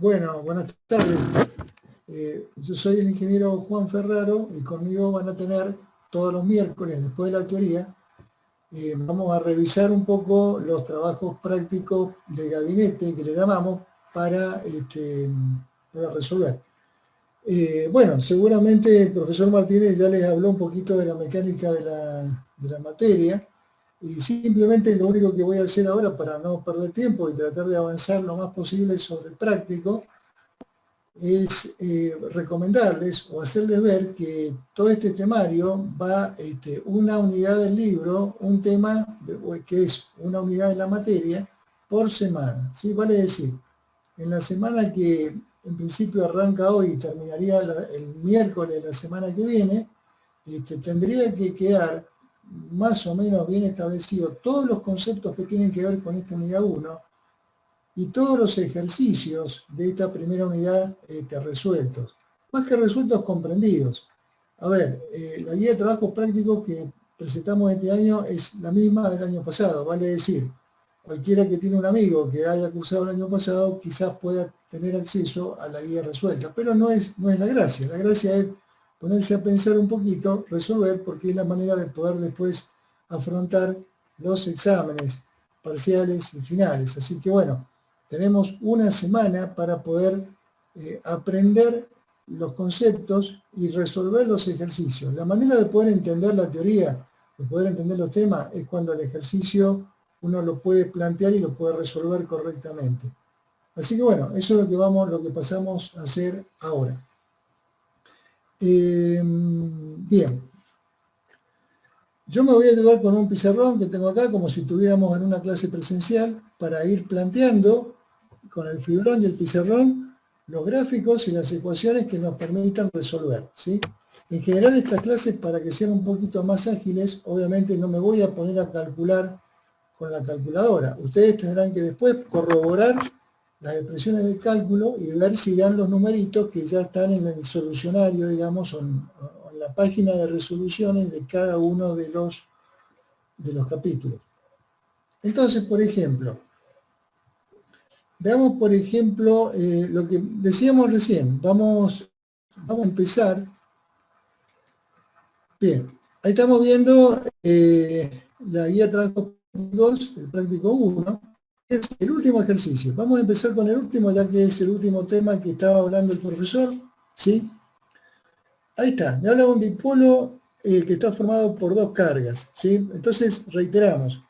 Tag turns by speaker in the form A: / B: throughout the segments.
A: Bueno, buenas tardes. Yo soy el ingeniero Juan Ferraro y conmigo van a tener todos los miércoles, después de la teoría, vamos a revisar un poco los trabajos prácticos de gabinete que le llamamos para resolver. Bueno, seguramente el profesor Martínez ya les habló un poquito de la mecánica de la materia y simplemente lo único que voy a hacer ahora para no perder tiempo y tratar de avanzar lo más posible sobre el práctico es recomendarles o hacerles ver que todo este temario va una unidad del libro, un tema que es una unidad de la materia por semana, ¿sí? Vale decir, en la semana que en principio arranca hoy y terminaría el miércoles de la semana que viene, tendría que quedar más o menos bien establecido todos los conceptos que tienen que ver con esta unidad 1 y todos los ejercicios de esta primera unidad resueltos. Más que resueltos, comprendidos. A ver, la guía de trabajo práctico que presentamos este año es la misma del año pasado, vale decir, cualquiera que tiene un amigo que haya cursado el año pasado quizás pueda tener acceso a la guía resuelta, pero no es la gracia es ponerse a pensar un poquito, resolver, porque es la manera de poder después afrontar los exámenes parciales y finales. Así que bueno, tenemos una semana para poder aprender los conceptos y resolver los ejercicios. La manera de poder entender la teoría, de poder entender los temas, es cuando el ejercicio uno lo puede plantear y lo puede resolver correctamente. Así que bueno, eso es lo que pasamos a hacer ahora. Bien. Yo me voy a ayudar con un pizarrón que tengo acá, como si estuviéramos en una clase presencial, para ir planteando con el fibrón y el pizarrón los gráficos y las ecuaciones que nos permitan resolver, ¿sí? En general estas clases, para que sean un poquito más ágiles, obviamente no me voy a poner a calcular con la calculadora. Ustedes tendrán que después corroborar las expresiones de cálculo y ver si dan los numeritos que ya están en el solucionario, digamos, o en la página de resoluciones de cada uno de los capítulos. Entonces, por ejemplo, veamos, por ejemplo, lo que decíamos recién. Vamos a empezar. Bien, ahí estamos viendo la guía de trabajo prácticos, el práctico 1, que es el último ejercicio. Vamos a empezar con el último, ya que es el último tema que estaba hablando el profesor, ¿sí? Ahí está, me habla de un dipolo que está formado por dos cargas, ¿sí? Entonces, reiteramos,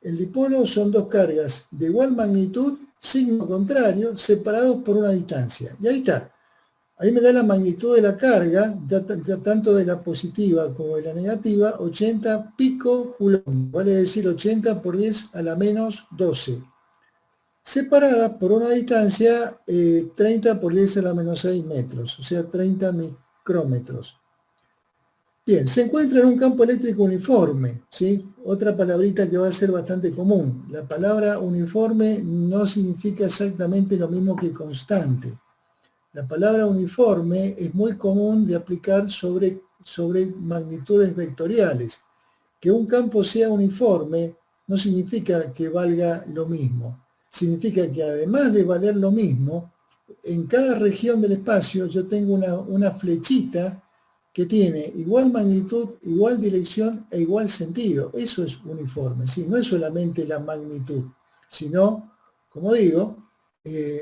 A: el dipolo son dos cargas de igual magnitud, signo contrario, separados por una distancia. Y ahí está. Ahí me da la magnitud de la carga, ya tanto de la positiva como de la negativa, 80 picocoulomb, vale decir 80 por 10 a la menos 12. Separada por una distancia 30 por 10 a la menos 6 metros, o sea 30 micrómetros. Bien, se encuentra en un campo eléctrico uniforme, ¿sí? Otra palabrita que va a ser bastante común. La palabra uniforme no significa exactamente lo mismo que constante. La palabra uniforme es muy común de aplicar sobre magnitudes vectoriales. Que un campo sea uniforme no significa que valga lo mismo. Significa que además de valer lo mismo, en cada región del espacio yo tengo una flechita que tiene igual magnitud, igual dirección e igual sentido. Eso es uniforme, ¿sí? No es solamente la magnitud, sino, como digo,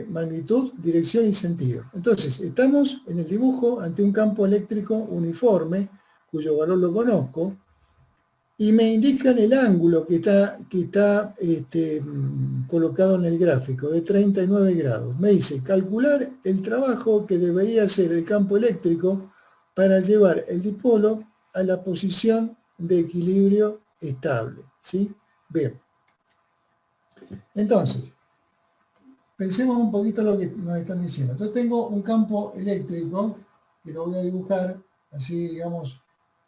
A: magnitud, dirección y sentido. Entonces, estamos en el dibujo ante un campo eléctrico uniforme, cuyo valor lo conozco, y me indican el ángulo que está colocado en el gráfico, de 39 grados. Me dice, calcular el trabajo que debería hacer el campo eléctrico para llevar el dipolo a la posición de equilibrio estable, ¿sí? Bien. Entonces, pensemos un poquito lo que nos están diciendo. Yo tengo un campo eléctrico, que lo voy a dibujar así, digamos,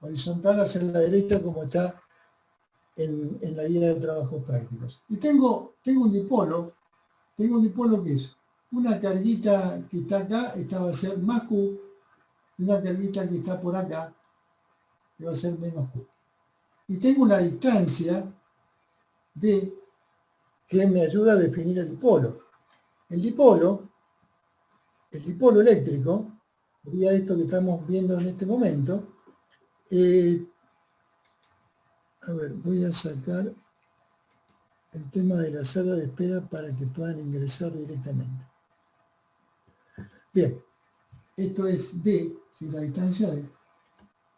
A: horizontal hacia la derecha, como está en la guía de trabajos prácticos. Y tengo un dipolo que es una carguita que está acá, esta va a ser más Q, una carguita que está por acá, que va a ser menos Q. Y tengo una distancia D que me ayuda a definir el dipolo. El dipolo el dipolo eléctrico, sería esto que estamos viendo en este momento. A ver, voy a sacar el tema de la sala de espera para que puedan ingresar directamente. Bien, esto es D, si la distancia D.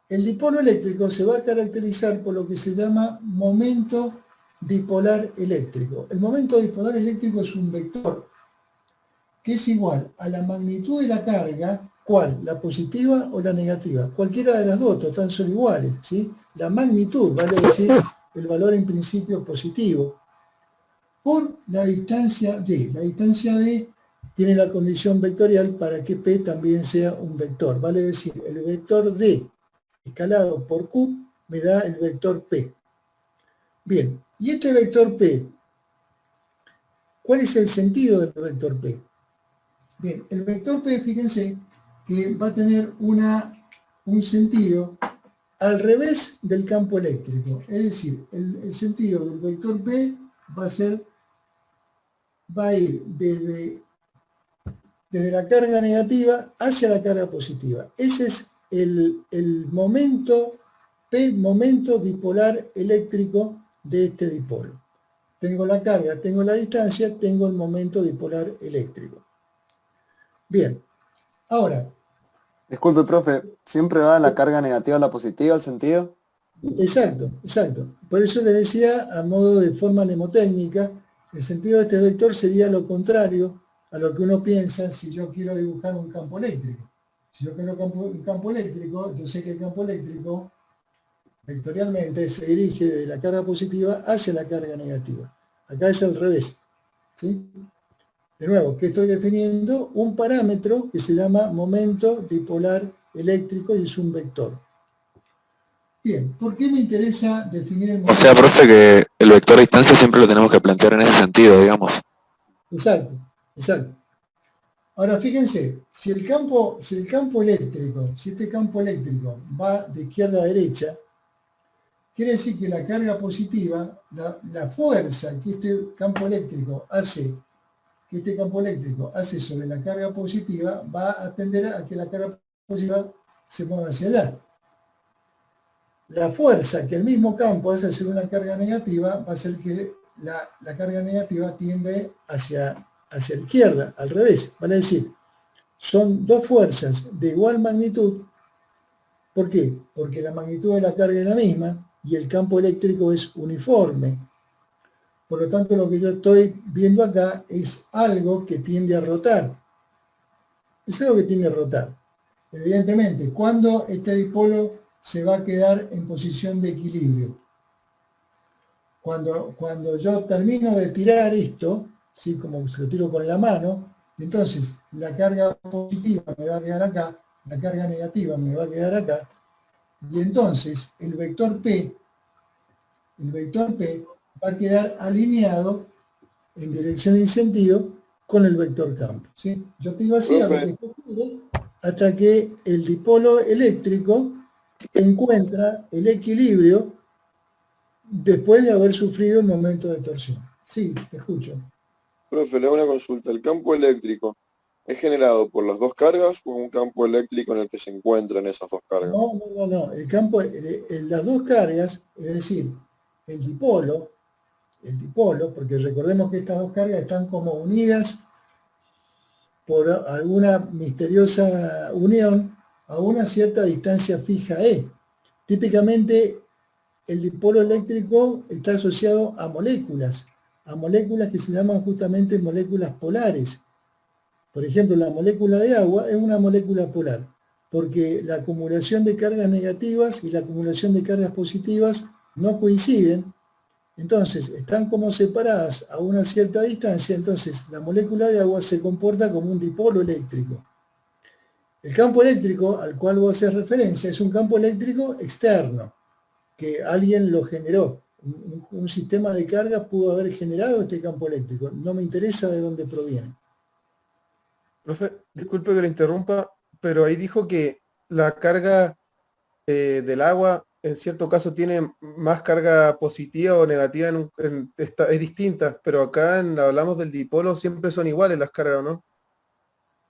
A: El dipolo eléctrico se va a caracterizar por lo que se llama momento dipolar eléctrico. El momento dipolar eléctrico es un vector que es igual a la magnitud de la carga, ¿cuál? ¿La positiva o la negativa? Cualquiera de las dos, total son iguales, ¿sí? La magnitud, vale decir, el valor en principio positivo, por la distancia D. La distancia D tiene la condición vectorial para que P también sea un vector, vale decir, el vector D escalado por Q me da el vector P. Bien, y este vector P, ¿cuál es el sentido del vector P? Bien, el vector P, fíjense, que va a tener un sentido al revés del campo eléctrico. Es decir, el sentido del vector P va a ir desde la carga negativa hacia la carga positiva. Ese es el momento P, momento dipolar eléctrico de este dipolo. Tengo la carga, tengo la distancia, tengo el momento dipolar eléctrico. Bien, ahora.
B: Disculpe, profe, ¿siempre va la carga negativa a la positiva el sentido?
A: Exacto, exacto. Por eso les decía, a modo de forma mnemotécnica, el sentido de este vector sería lo contrario a lo que uno piensa si yo quiero dibujar un campo eléctrico. Si yo quiero un campo eléctrico, yo sé que el campo eléctrico vectorialmente se dirige de la carga positiva hacia la carga negativa. Acá es al revés, ¿sí? De nuevo, ¿qué estoy definiendo? Un parámetro que se llama momento dipolar eléctrico y es un vector. Bien, ¿por qué me interesa definir el momento?
C: O sea, profe, que el vector de distancia siempre lo tenemos que plantear en ese sentido, digamos.
A: Exacto, exacto. Ahora fíjense, si este campo eléctrico va de izquierda a derecha, quiere decir que la carga positiva, la fuerza que este campo eléctrico hace sobre la carga positiva va a tender a que la carga positiva se mueva hacia allá. La fuerza que el mismo campo hace sobre una carga negativa va a hacer que la carga negativa tiende hacia la izquierda, al revés. Vale decir, son dos fuerzas de igual magnitud. ¿Por qué? Porque la magnitud de la carga es la misma y el campo eléctrico es uniforme. Por lo tanto, lo que yo estoy viendo acá es algo que tiende a rotar. Es algo que tiende a rotar. Evidentemente, cuando este dipolo se va a quedar en posición de equilibrio. Cuando yo termino de tirar esto, ¿sí? Como se lo tiro con la mano, entonces la carga positiva me va a quedar acá, la carga negativa me va a quedar acá, y entonces el vector P va a quedar alineado en dirección y sentido con el vector campo, ¿sí? Yo tiro así hasta que el dipolo eléctrico encuentra el equilibrio después de haber sufrido el momento de torsión. Sí, te escucho.
D: Profe, le hago una consulta. ¿El campo eléctrico es generado por las dos cargas o un campo eléctrico en el que se encuentran esas dos cargas?
A: No. El campo, las dos cargas, es decir, el dipolo, porque recordemos que estas dos cargas están como unidas por alguna misteriosa unión a una cierta distancia fija E. Típicamente el dipolo eléctrico está asociado a moléculas que se llaman justamente moléculas polares. Por ejemplo, la molécula de agua es una molécula polar, porque la acumulación de cargas negativas y la acumulación de cargas positivas no coinciden, entonces están como separadas a una cierta distancia, entonces la molécula de agua se comporta como un dipolo eléctrico. El campo eléctrico al cual vos haces referencia es un campo eléctrico externo, que alguien lo generó. Un sistema de carga pudo haber generado este campo eléctrico. No me interesa de dónde proviene.
E: Profe, disculpe que le interrumpa, pero ahí dijo que la carga del agua en cierto caso tiene más carga positiva o negativa, es distinta, pero acá hablamos del dipolo, siempre son iguales las cargas, ¿no?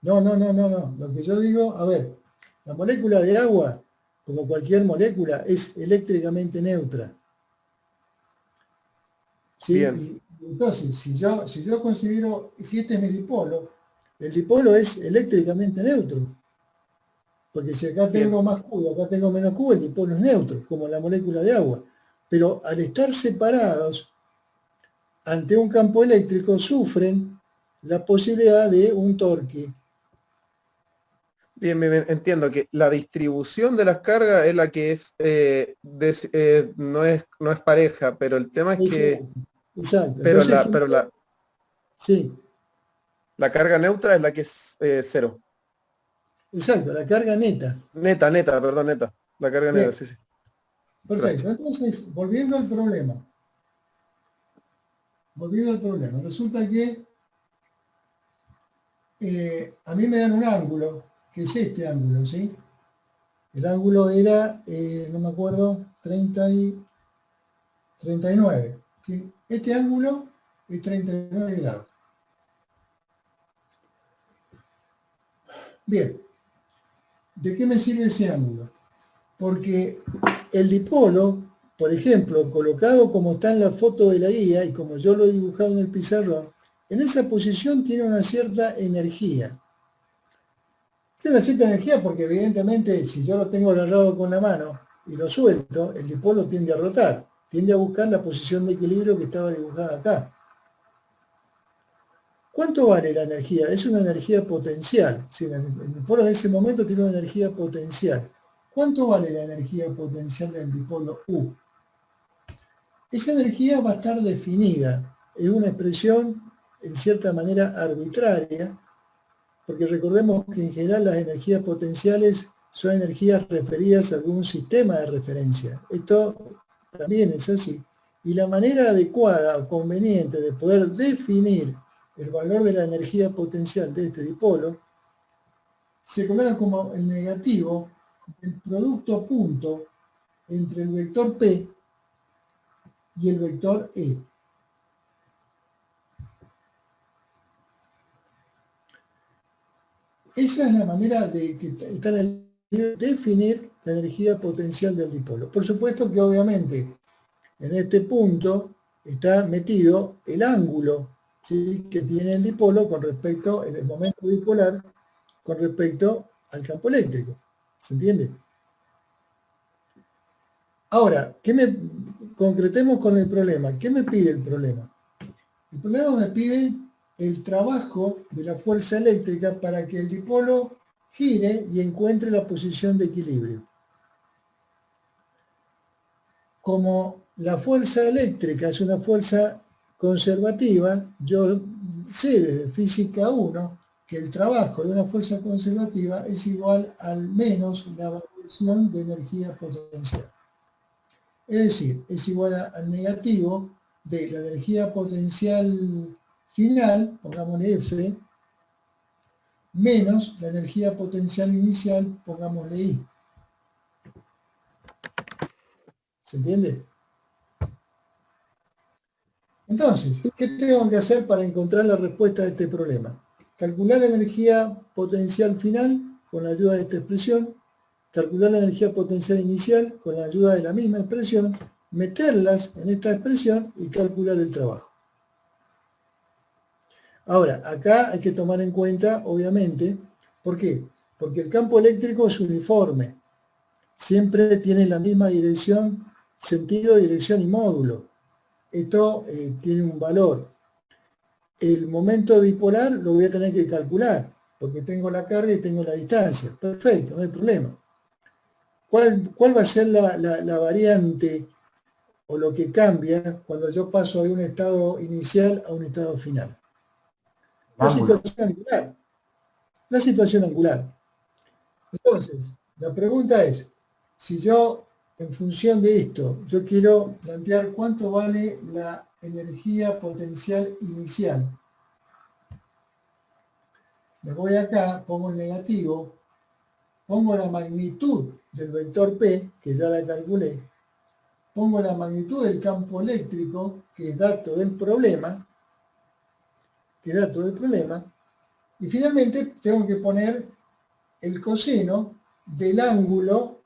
A: No. Lo que yo digo, a ver, la molécula de agua, como cualquier molécula, es eléctricamente neutra. ¿Sí?
E: Bien,
A: Y entonces, si yo considero, si este es mi dipolo, el dipolo es eléctricamente neutro. Porque si acá
E: bien.
A: tengo más Q y acá tengo menos Q, el dipolo es neutro, como la molécula de agua. Pero al estar separados, ante un campo eléctrico, sufren la posibilidad de un torque.
E: Bien, entiendo que la distribución de las cargas es la que es, no es pareja, pero el tema es que,
A: Exacto, exacto.
E: pero
A: Entonces,
E: la, pero la,
A: sí,
E: la carga neutra es la que es cero.
A: exacto, la carga neta.
E: Neta, perdón, neta. La carga neta,
A: Bien,
E: sí, sí.
A: perfecto.
E: Gracias.
A: Entonces, volviendo al problema, resulta que a mí me dan un ángulo, que es este ángulo, ¿sí? El ángulo era, no me acuerdo, 39, ¿sí? Este ángulo es 39 grados. Bien, ¿de qué me sirve ese ángulo? Porque el dipolo, por ejemplo, colocado como está en la foto de la guía y como yo lo he dibujado en el pizarrón, en esa posición tiene una cierta energía. Tiene una cierta energía porque evidentemente si yo lo tengo agarrado con la mano y lo suelto, el dipolo tiende a rotar, tiende a buscar la posición de equilibrio que estaba dibujada acá. ¿Cuánto vale la energía? Es una energía potencial. Sí, el dipolo en ese momento tiene una energía potencial. ¿Cuánto vale la energía potencial del dipolo U? Esa energía va a estar definida. Es una expresión en cierta manera arbitraria, porque recordemos que en general las energías potenciales son energías referidas a algún sistema de referencia. Esto también es así. Y la manera adecuada o conveniente de poder definir el valor de la energía potencial de este dipolo se coloca como el negativo del producto punto entre el vector P y el vector E. Esa es la manera de que está en el libro, definir la energía potencial del dipolo. Por supuesto que obviamente en este punto está metido el ángulo, ¿sí?, que tiene el dipolo con respecto, en el momento dipolar, con respecto al campo eléctrico. ¿Se entiende? Ahora, concretemos con el problema. ¿Qué me pide el problema? El problema me pide el trabajo de la fuerza eléctrica para que el dipolo gire y encuentre la posición de equilibrio. Como la fuerza eléctrica es una fuerza conservativa, yo sé desde física 1 que el trabajo de una fuerza conservativa es igual al menos la variación de energía potencial. Es decir, es igual al negativo de la energía potencial final, pongámosle F, menos la energía potencial inicial, pongámosle I. ¿Se entiende? Entonces, ¿qué tengo que hacer para encontrar la respuesta a este problema? Calcular la energía potencial final con la ayuda de esta expresión, calcular la energía potencial inicial con la ayuda de la misma expresión, meterlas en esta expresión y calcular el trabajo. Ahora, acá hay que tomar en cuenta, obviamente, ¿por qué? Porque el campo eléctrico es uniforme, siempre tiene la misma dirección, sentido, dirección y módulo. Esto tiene un valor. El momento dipolar lo voy a tener que calcular, porque tengo la carga y tengo la distancia. Perfecto, no hay problema. ¿Cuál va a ser la variante o lo que cambia cuando yo paso de un estado inicial a un estado final? La situación angular. La situación angular. Entonces, la pregunta es, si yo, en función de esto, yo quiero plantear cuánto vale la energía potencial inicial. Me voy acá, pongo el negativo, pongo la magnitud del vector P, que ya la calculé, pongo la magnitud del campo eléctrico, que es dato del problema, Y finalmente tengo que poner el coseno del ángulo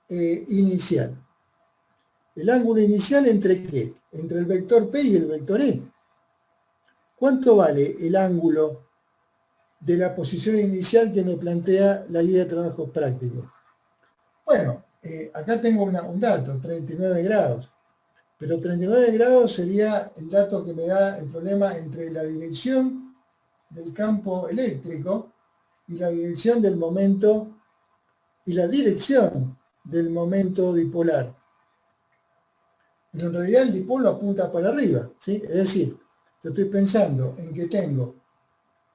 A: inicial. ¿El ángulo inicial entre qué? Entre el vector P y el vector E. ¿Cuánto vale el ángulo de la posición inicial que me plantea la guía de trabajos prácticos? Bueno, acá tengo un dato, 39 grados. Pero 39 grados sería el dato que me da el problema entre la dirección del campo eléctrico y la dirección del momento y la dirección del momento dipolar. Pero en realidad el dipolo apunta para arriba, ¿sí? Es decir, yo estoy pensando en que tengo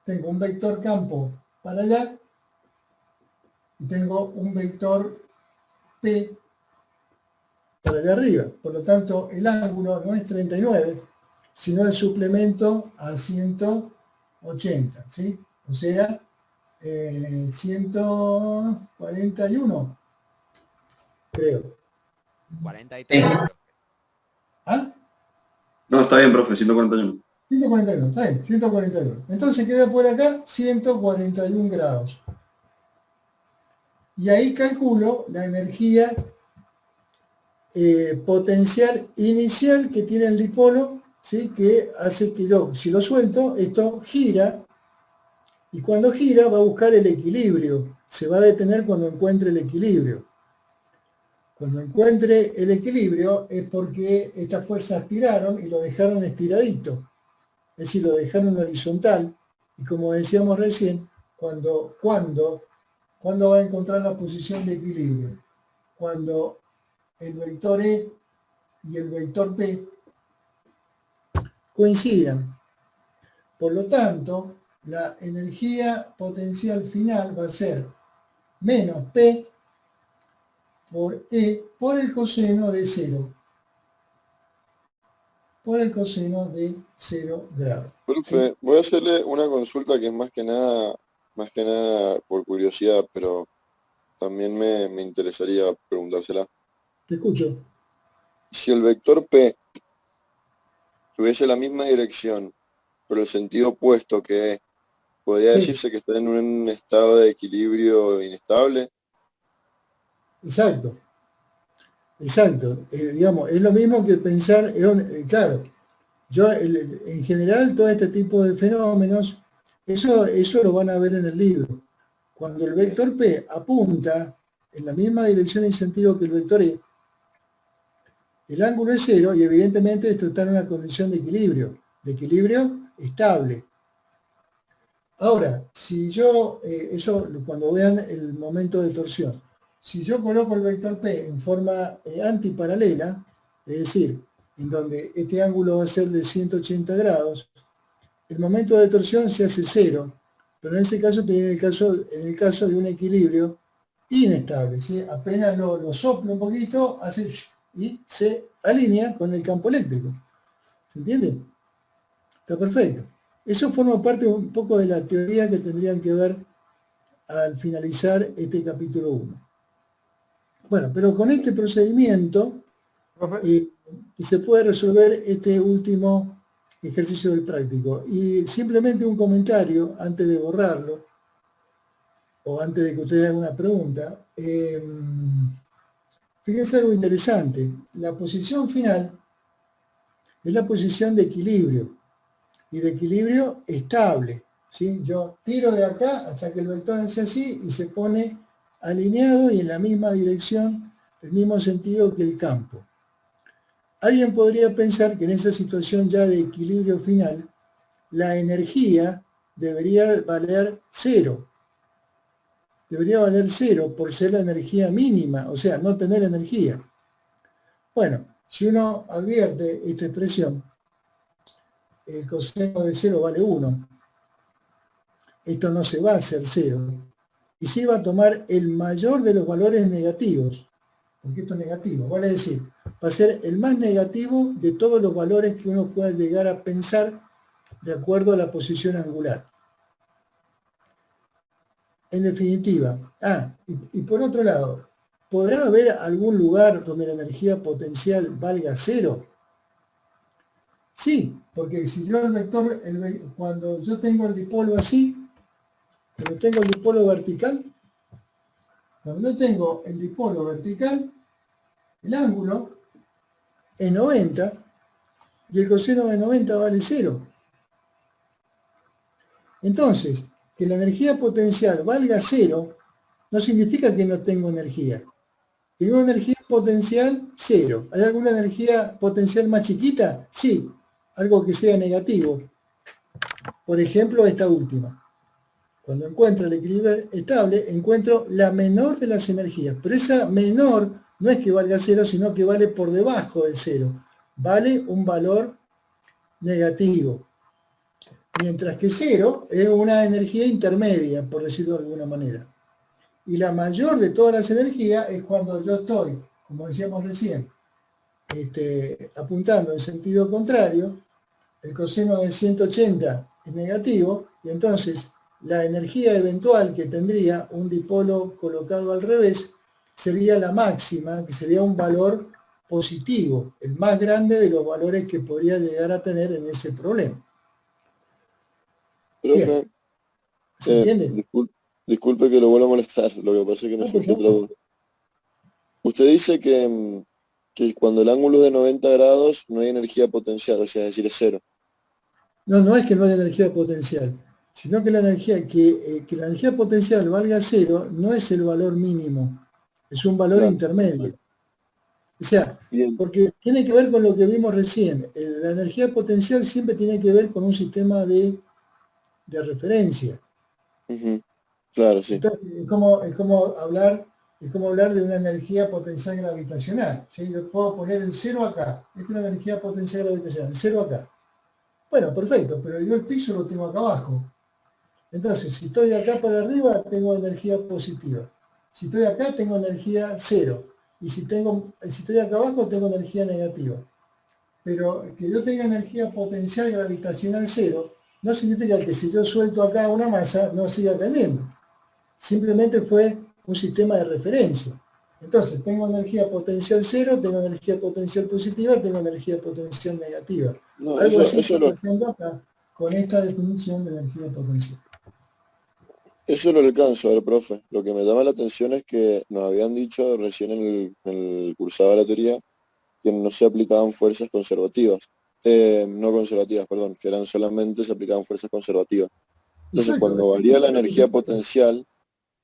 A: un vector campo para allá y tengo un vector P para allá arriba. Por lo tanto, el ángulo no es 39, sino el suplemento a 180, ¿sí? O sea, 141, creo.
F: 43.
A: ¿Ah?
G: No, está bien, profe, 141.
A: 141, está bien, 141. Entonces, ¿qué voy a poner acá? 141 grados. Y ahí calculo la energía potencial inicial que tiene el dipolo, ¿sí? Que hace que yo, si lo suelto, esto gira, y cuando gira va a buscar el equilibrio, se va a detener cuando encuentre el equilibrio. Cuando encuentre el equilibrio es porque estas fuerzas tiraron y lo dejaron estiradito, es decir, lo dejaron horizontal, y como decíamos recién, ¿cuándo va a encontrar la posición de equilibrio? Cuando el vector E y el vector P coincidan. Por lo tanto, la energía potencial final va a ser menos P por E por el coseno de 0. Por el coseno de 0 grados.
D: Profe,
A: ¿Sí?
D: voy a hacerle una consulta que es más que nada por curiosidad, pero también me interesaría preguntársela.
A: Te escucho.
D: Si el vector P tuviese la misma dirección, pero el sentido opuesto que E, ¿podría
A: Sí,
D: decirse que está en un estado de equilibrio inestable?
A: exacto. Exacto. Digamos, es lo mismo que pensar, claro, en general todo este tipo de fenómenos, eso lo van a ver en el libro. Cuando el vector P apunta en la misma dirección y sentido que el vector E, el ángulo es 0 y evidentemente esto está en una condición de equilibrio estable. Ahora, si yo, eso cuando vean el momento de torsión, si yo coloco el vector P en forma antiparalela, es decir, en donde este ángulo va a ser de 180 grados, el momento de torsión se hace 0, pero en ese caso estoy en el caso de un equilibrio inestable, ¿sí? Apenas lo soplo un poquito, hace y se alinea con el campo eléctrico. ¿Se entiende? Está perfecto. Eso forma parte un poco de la teoría que tendrían que ver al finalizar este capítulo 1. Bueno, pero con este procedimiento se puede resolver este último ejercicio del práctico. Y simplemente un comentario antes de borrarlo, o antes de que ustedes hagan una pregunta. Fíjense algo interesante. La posición final es la posición de equilibrio, y de equilibrio estable, ¿sí? Yo tiro de acá hasta que el vector hace así y se pone alineado y en la misma dirección, el mismo sentido que el campo. Alguien podría pensar que en esa situación ya de equilibrio final, la energía debería valer 0. Debería valer 0 por ser la energía mínima, o sea, no tener energía. Bueno, si uno advierte esta expresión, el coseno de 0 vale 1. Esto no se va a hacer 0. Y se va a tomar el mayor de los valores negativos, porque esto es negativo. Vale decir, va a ser el más negativo de todos los valores que uno pueda llegar a pensar de acuerdo a la posición angular. En definitiva, y por otro lado, ¿podrá haber algún lugar donde la energía potencial valga 0? Sí, Porque si yo el vector, cuando yo tengo el dipolo así, cuando tengo el dipolo vertical, cuando yo tengo el dipolo vertical, el ángulo es 90 y el coseno de 90 vale 0. Entonces, que la energía potencial valga 0 no significa que no tengo energía. Tengo energía potencial 0. ¿Hay alguna energía potencial más chiquita? Sí, algo que sea negativo. Por ejemplo, esta última. Cuando encuentro el equilibrio estable, encuentro la menor de las energías. Pero esa menor no es que valga 0, sino que vale por debajo de 0. Vale un valor negativo. Mientras que 0 es una energía intermedia, por decirlo de alguna manera. Y la mayor de todas las energías es cuando yo estoy, como decíamos recién, apuntando en sentido contrario, el coseno de 180 es negativo, y entonces la energía eventual que tendría un dipolo colocado al revés sería la máxima, que sería un valor positivo, el más grande de los valores que podría llegar a tener en ese problema.
D: Profe,
A: ¿Se entiende?
D: disculpe que lo vuelva a molestar, lo que pasa es que me
A: No,
D: surgió otra duda. Usted dice que cuando el ángulo es de 90 grados no hay energía potencial, o sea, es decir, es 0.
A: No es que no haya energía potencial, sino que la energía, que la energía potencial valga 0 no es el valor mínimo, es un valor
D: Claro,
A: intermedio.
D: perfecto.
A: O sea,
D: Bien.
A: porque tiene que ver con lo que vimos recién. La energía potencial siempre tiene que ver con un sistema de referencia.
D: Claro, sí.
A: Entonces, es como hablar de una energía potencial gravitacional. ¿Sí? Yo puedo poner el 0 acá. Esta es una energía potencial gravitacional, el 0 acá. Bueno, perfecto, pero yo el piso lo tengo acá abajo. Entonces, si estoy de acá para arriba, tengo energía positiva. Si estoy acá, tengo energía 0. Y si estoy acá abajo, tengo energía negativa. Pero que yo tenga energía potencial gravitacional 0, no significa que si yo suelto acá una masa, no siga cayendo. Simplemente fue un sistema de referencia. Entonces, tengo energía potencial 0, tengo energía potencial positiva, tengo energía potencial negativa.
D: No,
A: Algo así
D: eso
A: estoy haciendo acá con esta definición de energía potencial.
D: Eso lo alcanzo a ver, profe. Lo que me llama la atención es que nos habían dicho recién en el cursado de la teoría que no se aplicaban fuerzas conservativas. No conservativas, perdón, que solamente se aplicaban fuerzas conservativas. Entonces,
A: Exacto.
D: cuando varía la energía potencial,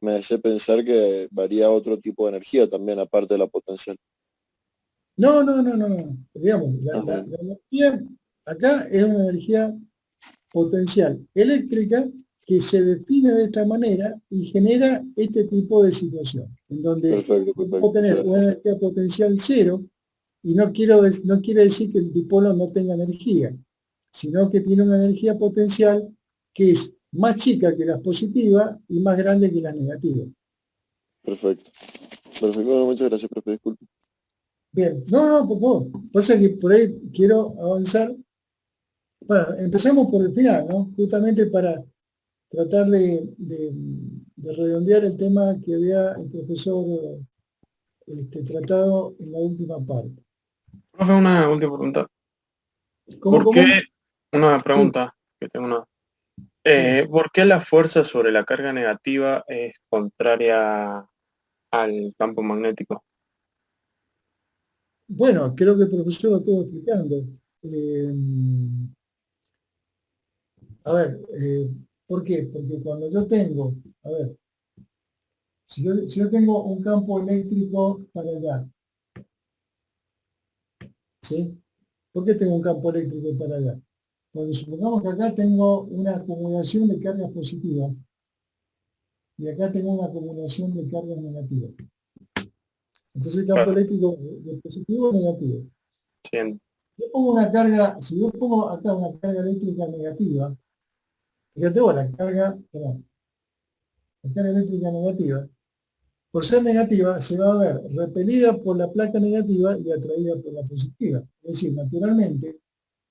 D: me hace pensar que varía otro tipo de energía también, aparte de la potencial.
A: No. Digamos, la
D: Bien.
A: energía acá es una energía potencial eléctrica que se define de esta manera y genera este tipo de situación, en donde
D: Perfecto.
A: puedo tener una energía potencial 0 y no quiere decir que el dipolo no tenga energía, sino que tiene una energía potencial que es más chica que las positivas y más grande que las negativas.
D: Perfecto. Bueno, muchas gracias, profe, disculpe.
A: Bien, no, por favor. Pasa que por ahí quiero avanzar. Bueno, empezamos por el final, ¿no? Justamente para tratar de redondear el tema que había el profesor tratado en la última parte.
H: Profe, una última pregunta.
A: ¿Cómo?
H: Una
A: Sí,
H: pregunta que tengo una. ¿Por qué la fuerza sobre la carga negativa es contraria al campo magnético?
A: bueno, creo que el profesor lo estuvo explicando. A ver, ¿por qué? Porque cuando yo tengo, a ver, si yo tengo un campo eléctrico para allá, ¿sí? ¿Por qué tengo un campo eléctrico para allá? Porque supongamos que acá tengo una acumulación de cargas positivas y acá tengo una acumulación de cargas negativas. Entonces el campo
H: Claro,
A: eléctrico de positivo a negativo.
H: sí,
A: Si yo pongo acá una carga eléctrica negativa, fíjate vos, la carga eléctrica negativa, por ser negativa, se va a ver repelida por la placa negativa y atraída por la positiva. Es decir, naturalmente,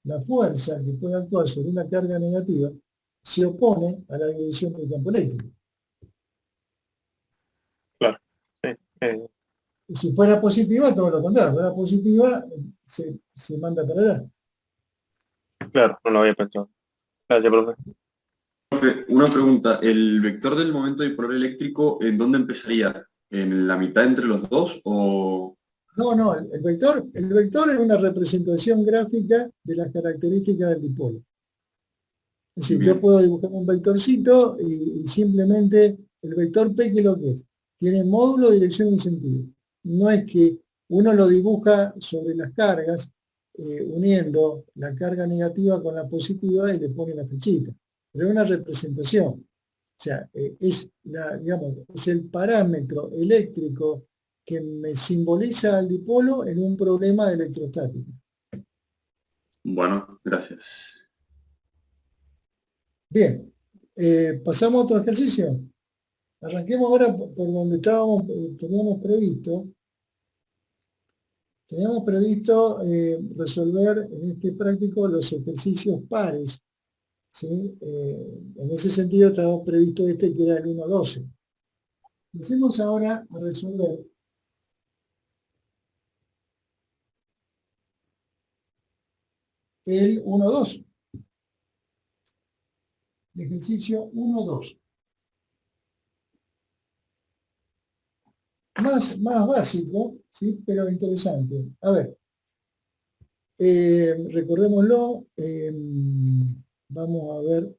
A: la fuerza que puede actuar sobre una carga negativa se opone a la división del campo eléctrico.
H: claro. Sí,
A: Y si fuera positiva, todo lo contrario. Si fuera positiva, se manda para allá.
H: Claro, no lo había pensado. Gracias, profe.
G: Profe, una pregunta. ¿El vector del momento dipolar eléctrico en dónde empezaría? ¿En la mitad entre los dos o...?
A: No, el vector es una representación gráfica de las características del dipolo. Es decir, yo
G: Bien.
A: puedo dibujar un vectorcito y simplemente el vector P, ¿qué es lo que es? Tiene módulo, dirección y sentido. No es que uno lo dibuja sobre las cargas, uniendo la carga negativa con la positiva y le pone la flechita. Pero es una representación. O sea, digamos, es el parámetro eléctrico que me simboliza al dipolo en un problema de electrostática.
G: Bueno, gracias.
A: Bien, pasamos a otro ejercicio. Arranquemos ahora por donde teníamos previsto. Teníamos previsto resolver en este práctico los ejercicios pares, ¿sí? En ese sentido teníamos previsto este que era el 1.12. Empecemos ahora a resolver el 1.2. El ejercicio 1.2. Más básico, ¿sí? Pero interesante. A ver, recordémoslo, vamos a ver.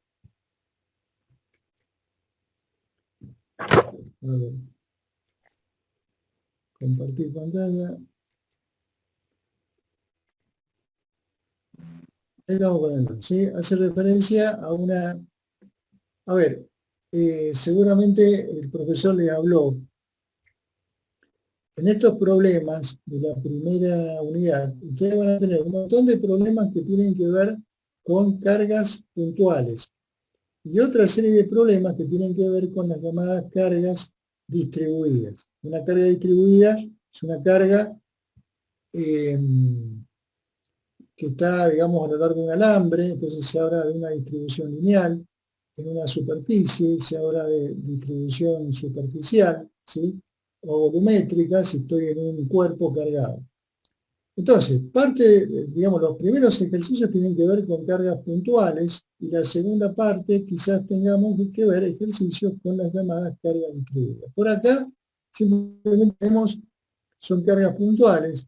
A: Compartir pantalla. Ahí estamos con el 2, ¿sí? Hace referencia a una... A ver, seguramente el profesor le habló. En estos problemas de la primera unidad, ustedes van a tener un montón de problemas que tienen que ver con cargas puntuales y otra serie de problemas que tienen que ver con las llamadas cargas distribuidas. Una carga distribuida es una carga que está, digamos, a lo largo de un alambre, entonces se habla de una distribución lineal. En una superficie se habla de distribución superficial, ¿sí? O volumétrica si estoy en un cuerpo cargado. Entonces, digamos, los primeros ejercicios tienen que ver con cargas puntuales y la segunda parte quizás tengamos que ver ejercicios con las llamadas cargas distribuidas. Por acá simplemente son cargas puntuales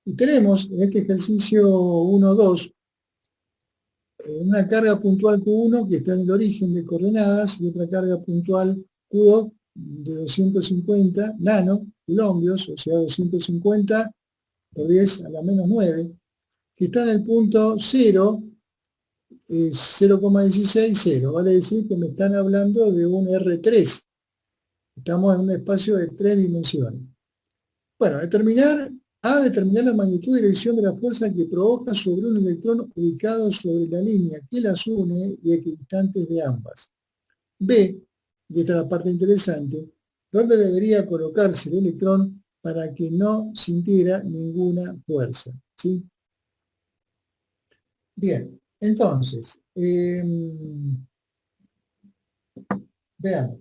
A: y tenemos en este ejercicio 1-2 una carga puntual Q1 que está en el origen de coordenadas y otra carga puntual Q2 de 250 nanocoulombios, o sea, 250 por 10 a la menos 9, que está en el punto 0, 0,160, vale decir que me están hablando de un R3. Estamos en un espacio de 3 dimensiones. Bueno, determinar la magnitud y dirección de la fuerza que provoca sobre un electrón ubicado sobre la línea que las une y equidistantes de ambas. B, y esta es la parte interesante, ¿dónde debería colocarse el electrón para que no sintiera ninguna fuerza? ¿Sí? Bien, entonces, veamos.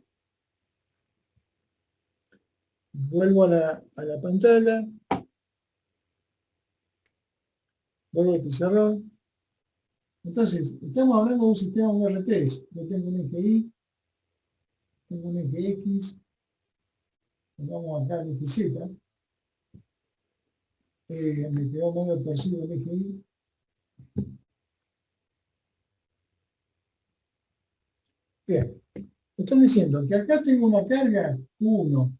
A: Vuelvo a la pantalla. Vuelvo al pizarrón. Entonces, estamos hablando de un sistema URT. Yo tengo un eje Y, tengo un eje X, vamos acá al eje Z. Me quedó medio torcido el eje Y. Bien, me están diciendo que acá tengo una carga Q1,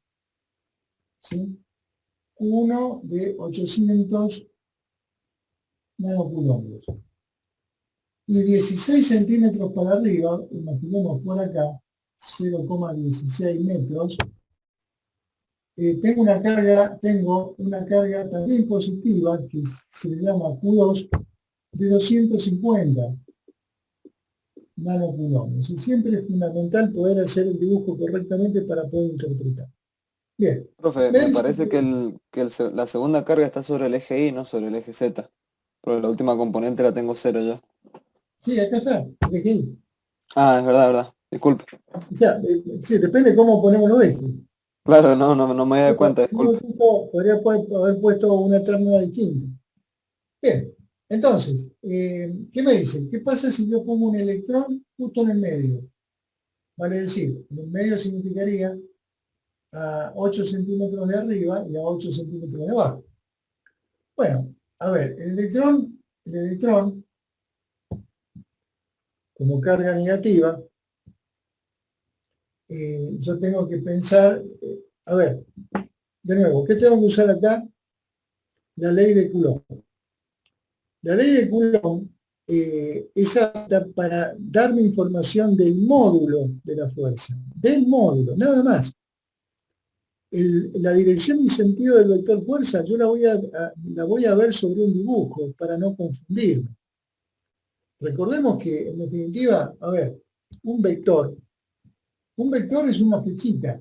A: ¿sí? Q1 de 800 nanocoulombios. Y 16 centímetros para arriba, imaginemos por acá, 0,16 metros, tengo una carga también positiva que se le llama Q2 de 250 nanocoulombios. Y siempre es fundamental poder hacer el dibujo correctamente para poder interpretar. Bien.
B: Profe, me parece que la segunda carga está sobre el eje Y, no sobre el eje Z. Pero la última componente la tengo 0 ya.
A: Sí, acá está, el eje Y.
B: Ah, es verdad. Disculpe.
A: O sea, sí, depende de cómo ponemos los ejes.
B: Claro, no me di cuenta, disculpe.
A: Podría haber puesto una término distinta. Bien, Entonces, ¿qué me dicen? ¿Qué pasa si yo pongo un electrón justo en el medio? Vale decir, en el medio significaría a 8 centímetros de arriba y a 8 centímetros de abajo. Bueno, a ver, el electrón como carga negativa, yo tengo que pensar, a ver, de nuevo, ¿qué tengo que usar acá? La ley de Coulomb. La ley de Coulomb es apta para darme información del módulo de la fuerza, del módulo, nada más. La dirección y sentido del vector fuerza yo la voy a ver sobre un dibujo para no confundirme. Recordemos que, en definitiva, a ver, un vector es una flechita.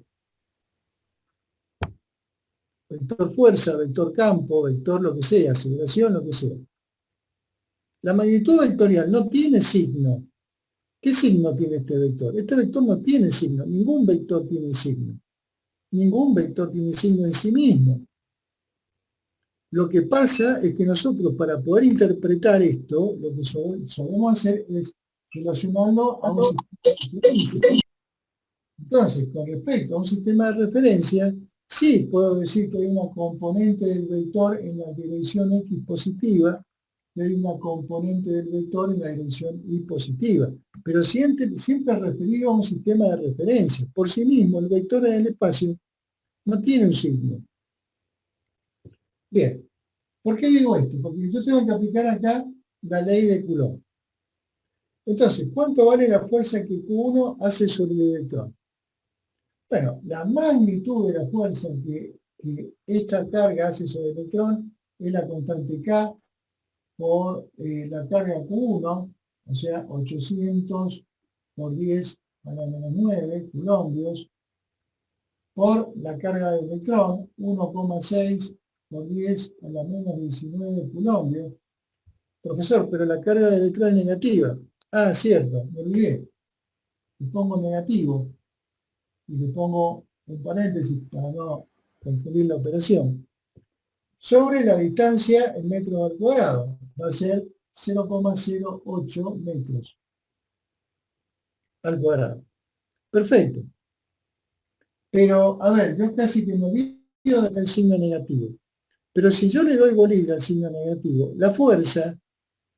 A: Vector fuerza, vector campo, vector lo que sea, aceleración, lo que sea. La magnitud vectorial no tiene signo. ¿Qué signo tiene este vector? Este vector no tiene signo. Ningún vector tiene signo. Ningún vector tiene signo en sí mismo. Lo que pasa es que nosotros, para poder interpretar esto, lo que solemos hacer es relacionarlo a un sistema de referencia. Entonces, con respecto a un sistema de referencia, sí puedo decir que hay una componente del vector en la dirección X positiva y hay una componente del vector en la dirección Y positiva. Pero siempre referido a un sistema de referencia. Por sí mismo, el vector en el espacio no tiene un signo. Bien, ¿por qué digo esto? Porque yo tengo que aplicar acá la ley de Coulomb. Entonces, ¿cuánto vale la fuerza que Q1 hace sobre el electrón? Bueno, la magnitud de la fuerza que esta carga hace sobre el electrón es la constante K por la carga Q1, o sea, 800 por 10 a la menos 9 coulombios, por la carga del electrón, 1,6 por 10 a la menos 19 coulombios. Profesor, pero la carga del electrón es negativa. Ah, cierto, me olvidé. Le pongo negativo y le pongo en paréntesis para no confundir la operación. Sobre la distancia en metros al cuadrado. Va a ser 0,08 metros al cuadrado. Perfecto. Pero, a ver, yo casi que me olvido del signo negativo. Pero si yo le doy bolilla al signo negativo, la fuerza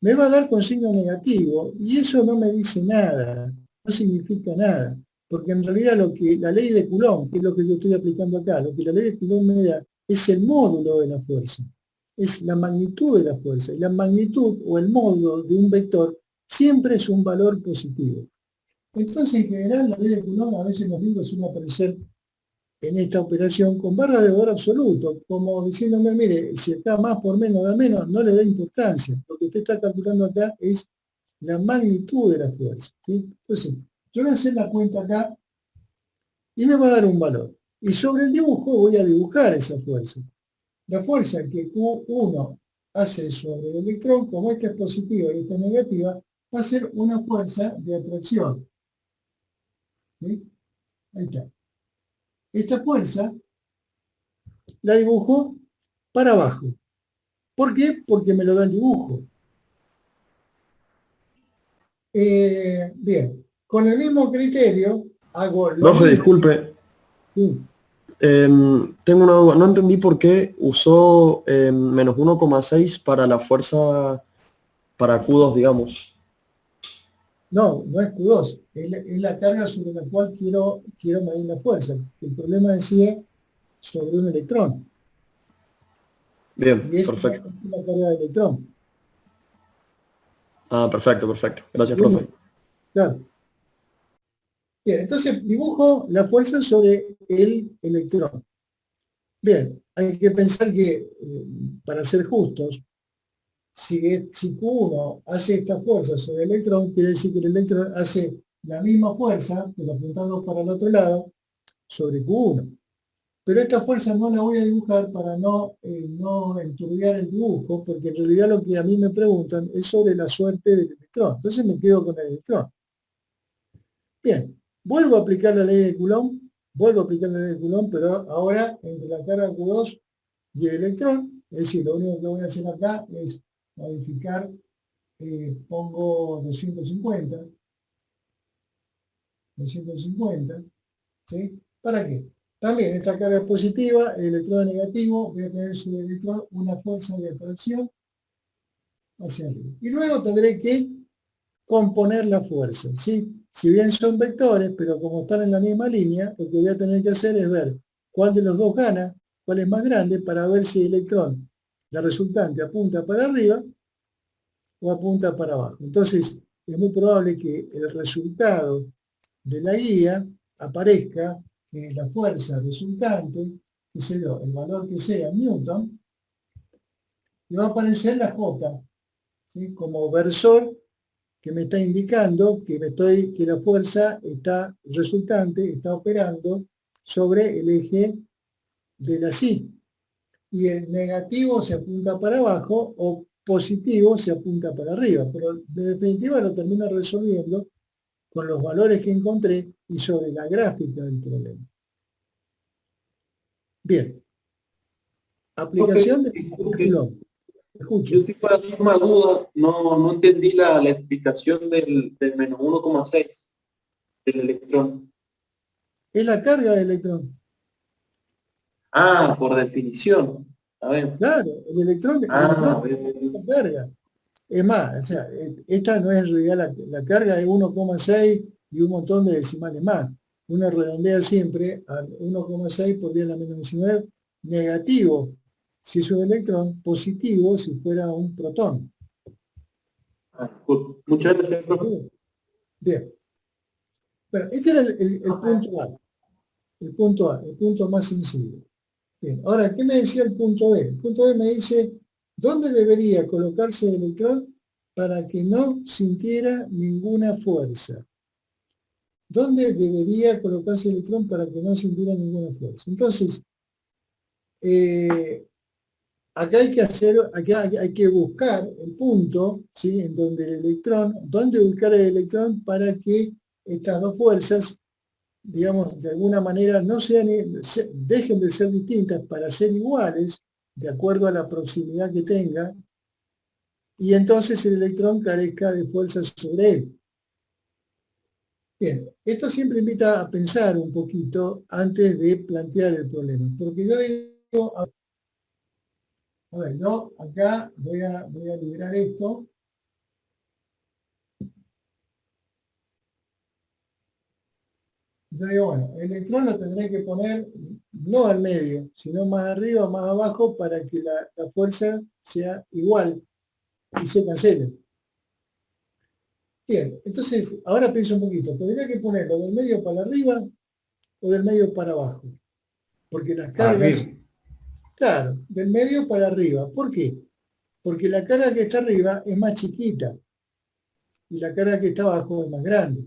A: me va a dar con signo negativo y eso no me dice nada, no significa nada. Porque en realidad lo que la ley de Coulomb, que es lo que yo estoy aplicando acá, lo que la ley de Coulomb me da es el módulo de la fuerza, es la magnitud de la fuerza. Y la magnitud o el módulo de un vector siempre es un valor positivo. Entonces, en general, la ley de Coulomb a veces los libros suelen aparecer en esta operación con barra de valor absoluto, como diciéndome, mire, si está más por menos da menos, no le da importancia. Lo que usted está calculando acá es la magnitud de la fuerza. ¿Sí? Entonces, yo voy a hacer la cuenta acá y me va a dar un valor. Y sobre el dibujo voy a dibujar esa fuerza. La fuerza que Q1 hace sobre el electrón, como esta es positiva y esta es negativa, va a ser una fuerza de atracción. ¿Sí? Ahí está. Esta fuerza la dibujo para abajo. ¿Por qué? Porque me lo da el dibujo. Bien, con el mismo criterio hago...
I: Profe, disculpe.
A: Sí.
I: Tengo una duda. No entendí por qué usó menos 1,6 para la fuerza para Q2, digamos.
A: No, no es Q2. Es la carga sobre la cual quiero medir la fuerza. El problema decía sobre un electrón.
I: Bien,
A: Y es
I: perfecto.
A: la carga de electrón.
I: Ah, perfecto. Gracias, profe.
A: Claro. Bien, entonces dibujo la fuerza sobre el electrón. Bien, hay que pensar que, para ser justos, si Q1 hace esta fuerza sobre el electrón, quiere decir que el electrón hace la misma fuerza, pero apuntando para el otro lado, sobre Q1. Pero esta fuerza no la voy a dibujar para no enturbiar el dibujo, porque en realidad lo que a mí me preguntan es sobre la suerte del electrón. Entonces me quedo con el electrón. Bien, vuelvo a aplicar la ley de Coulomb, pero ahora entre la carga Q2 y el electrón, es decir, lo único que voy a hacer acá es modificar, pongo 250, ¿sí? ¿Para qué? También esta carga es positiva, el electrón es negativo, voy a tener sobre el electrón una fuerza de atracción hacia arriba. Y luego tendré que componer la fuerza, ¿sí? Si bien son vectores, pero como están en la misma línea, lo que voy a tener que hacer es ver cuál de los dos gana, cuál es más grande, para ver si el electrón, la resultante, apunta para arriba o apunta para abajo. Entonces, es muy probable que el resultado de la guía aparezca que la fuerza resultante, que se dio, el valor que sea Newton, y va a aparecer la J, ¿sí? Como versor que me está indicando que la fuerza resultante está operando sobre el eje de la Y. Y el negativo se apunta para abajo o positivo se apunta para arriba. Pero de definitiva lo termino resolviendo con los valores que encontré y sobre la gráfica del problema. Bien. Aplicación del cálculo. Escucho.
J: Yo tengo la misma duda, no entendí la explicación del menos 1,6 del electrón.
A: Es la carga del electrón.
J: Ah, por definición. A ver.
A: Claro, el electrón es carga. Es más, o sea, esta no es en realidad la carga de 1,6 y un montón de decimales más. Uno redondea siempre al 1,6 por 10 a la menos 19, negativo si es un electrón, positivo si fuera un protón.
J: Muchas gracias, profe.
A: Bien. Bueno, este era el punto A. El punto A, el punto más sensible. Bien, ahora, ¿qué me decía el punto B? El punto B me dice, ¿dónde debería colocarse el electrón para que no sintiera ninguna fuerza? ¿Dónde debería colocarse el electrón para que no sintiera ninguna fuerza? Entonces, acá hay que buscar el punto, ¿sí? En donde el electrón, ¿dónde ubicar el electrón para que estas dos fuerzas, digamos, de alguna manera no dejen de ser distintas para ser iguales, de acuerdo a la proximidad que tenga, y entonces el electrón carezca de fuerza sobre él. Bien, esto siempre invita a pensar un poquito antes de plantear el problema, porque yo digo, a ver, yo acá voy a liberar esto. Yo digo, bueno, el electrón lo tendré que poner no al medio, sino más arriba, más abajo, para que la fuerza sea igual y se cancele. Bien, entonces, ahora pienso un poquito, ¿tendría que ponerlo del medio para arriba o del medio para abajo? Porque las cargas, claro, del medio para arriba. ¿Por qué? Porque la carga que está arriba es más chiquita y la carga que está abajo es más grande.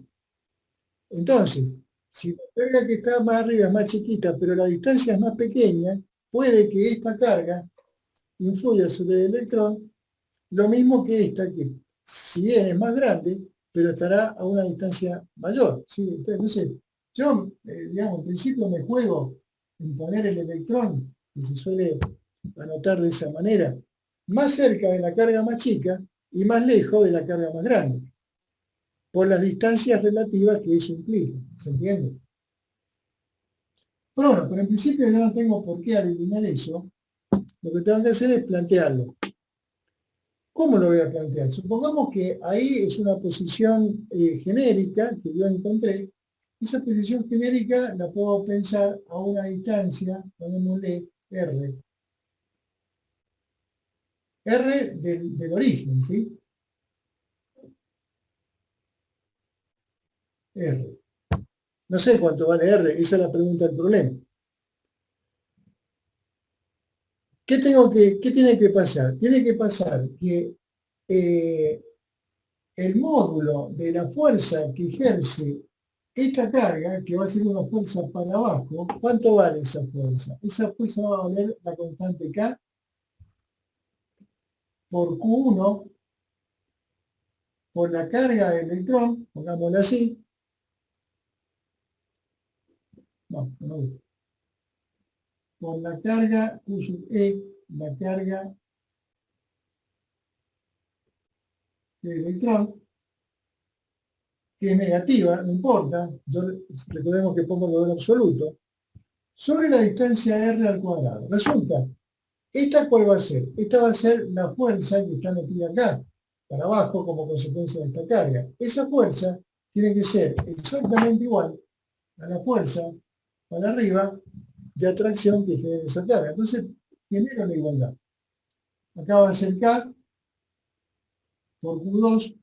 A: Entonces, si la carga que está más arriba es más chiquita, pero la distancia es más pequeña, puede que esta carga influya sobre el electrón, lo mismo que esta, que si bien es más grande, pero estará a una distancia mayor. ¿Sí? Entonces, yo, digamos, en principio me juego en poner el electrón, que se suele anotar de esa manera, más cerca de la carga más chica y más lejos de la carga más grande, por las distancias relativas que eso implica. ¿Se entiende? Pero bueno, pero en principio yo no tengo por qué adivinar eso. Lo que tengo que hacer es plantearlo. ¿Cómo lo voy a plantear? Supongamos que ahí es una posición genérica que yo encontré. Esa posición genérica la puedo pensar a una distancia, llamémosle R. R del origen, ¿sí? R. No sé cuánto vale R, esa es la pregunta del problema. ¿Qué tiene que pasar? Tiene que pasar que el módulo de la fuerza que ejerce esta carga, que va a ser una fuerza para abajo, ¿cuánto vale esa fuerza? Esa fuerza va a valer la constante K por Q1 por la carga del electrón, pongámoslo así. No me gusta. Por la carga Q sub E, la carga del electrón, que es negativa, no importa, recordemos que pongo el valor absoluto, sobre la distancia r al cuadrado. Resulta, ¿esta cuál va a ser? Esta va a ser la fuerza que está metida acá, para abajo, como consecuencia de esta carga. Esa fuerza tiene que ser exactamente igual a la fuerza para arriba de atracción que genera esa carga. Entonces, genera la igualdad. Acá va a ser K por Q2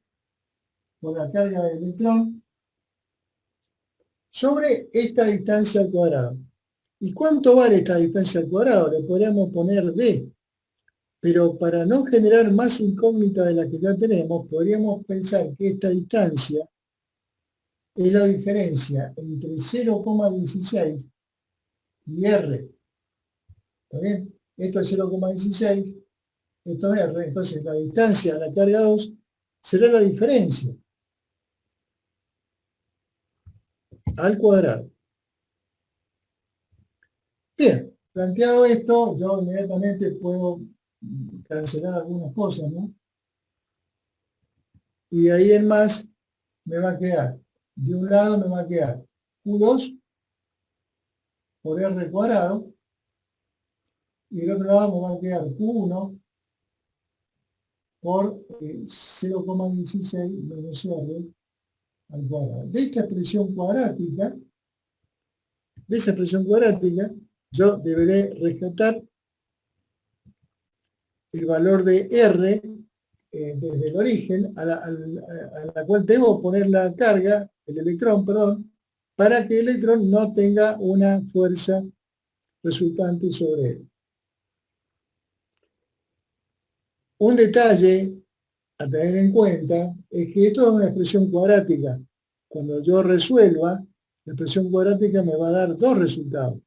A: por la carga del electrón sobre esta distancia al cuadrado. ¿Y cuánto vale esta distancia al cuadrado? Le podríamos poner D. Pero para no generar más incógnita de la que ya tenemos, podríamos pensar que esta distancia es la diferencia entre 0,16 y R. ¿Está bien? Esto es 0,16, esto es R. Entonces la distancia a la carga 2 será la diferencia al cuadrado. Bien, planteado esto, yo inmediatamente puedo cancelar algunas cosas, ¿no? Y de ahí en más me va a quedar, de un lado me va a quedar Q2 por R cuadrado, y del otro lado me va a quedar Q1 por 0,16 menos R al cuadrado. De esta expresión cuadrática, yo deberé rescatar el valor de R desde el origen, a la cual debo poner la carga, el electrón, perdón, para que el electrón no tenga una fuerza resultante sobre él. Un detalle a tener en cuenta es que esto es una expresión cuadrática. Cuando yo resuelva, la expresión cuadrática me va a dar dos resultados.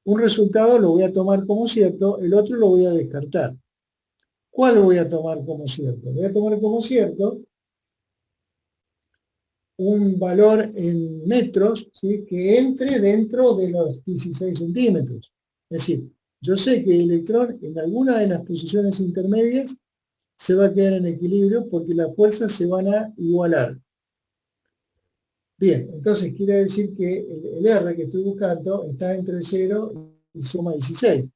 A: Un resultado lo voy a tomar como cierto, el otro lo voy a descartar. ¿Cuál voy a tomar como cierto? Voy a tomar como cierto un valor en metros, ¿sí?, que entre dentro de los 16 centímetros. Es decir, yo sé que el electrón en alguna de las posiciones intermedias se va a quedar en equilibrio porque las fuerzas se van a igualar. Bien, entonces quiere decir que el R que estoy buscando está entre 0 y 0,16.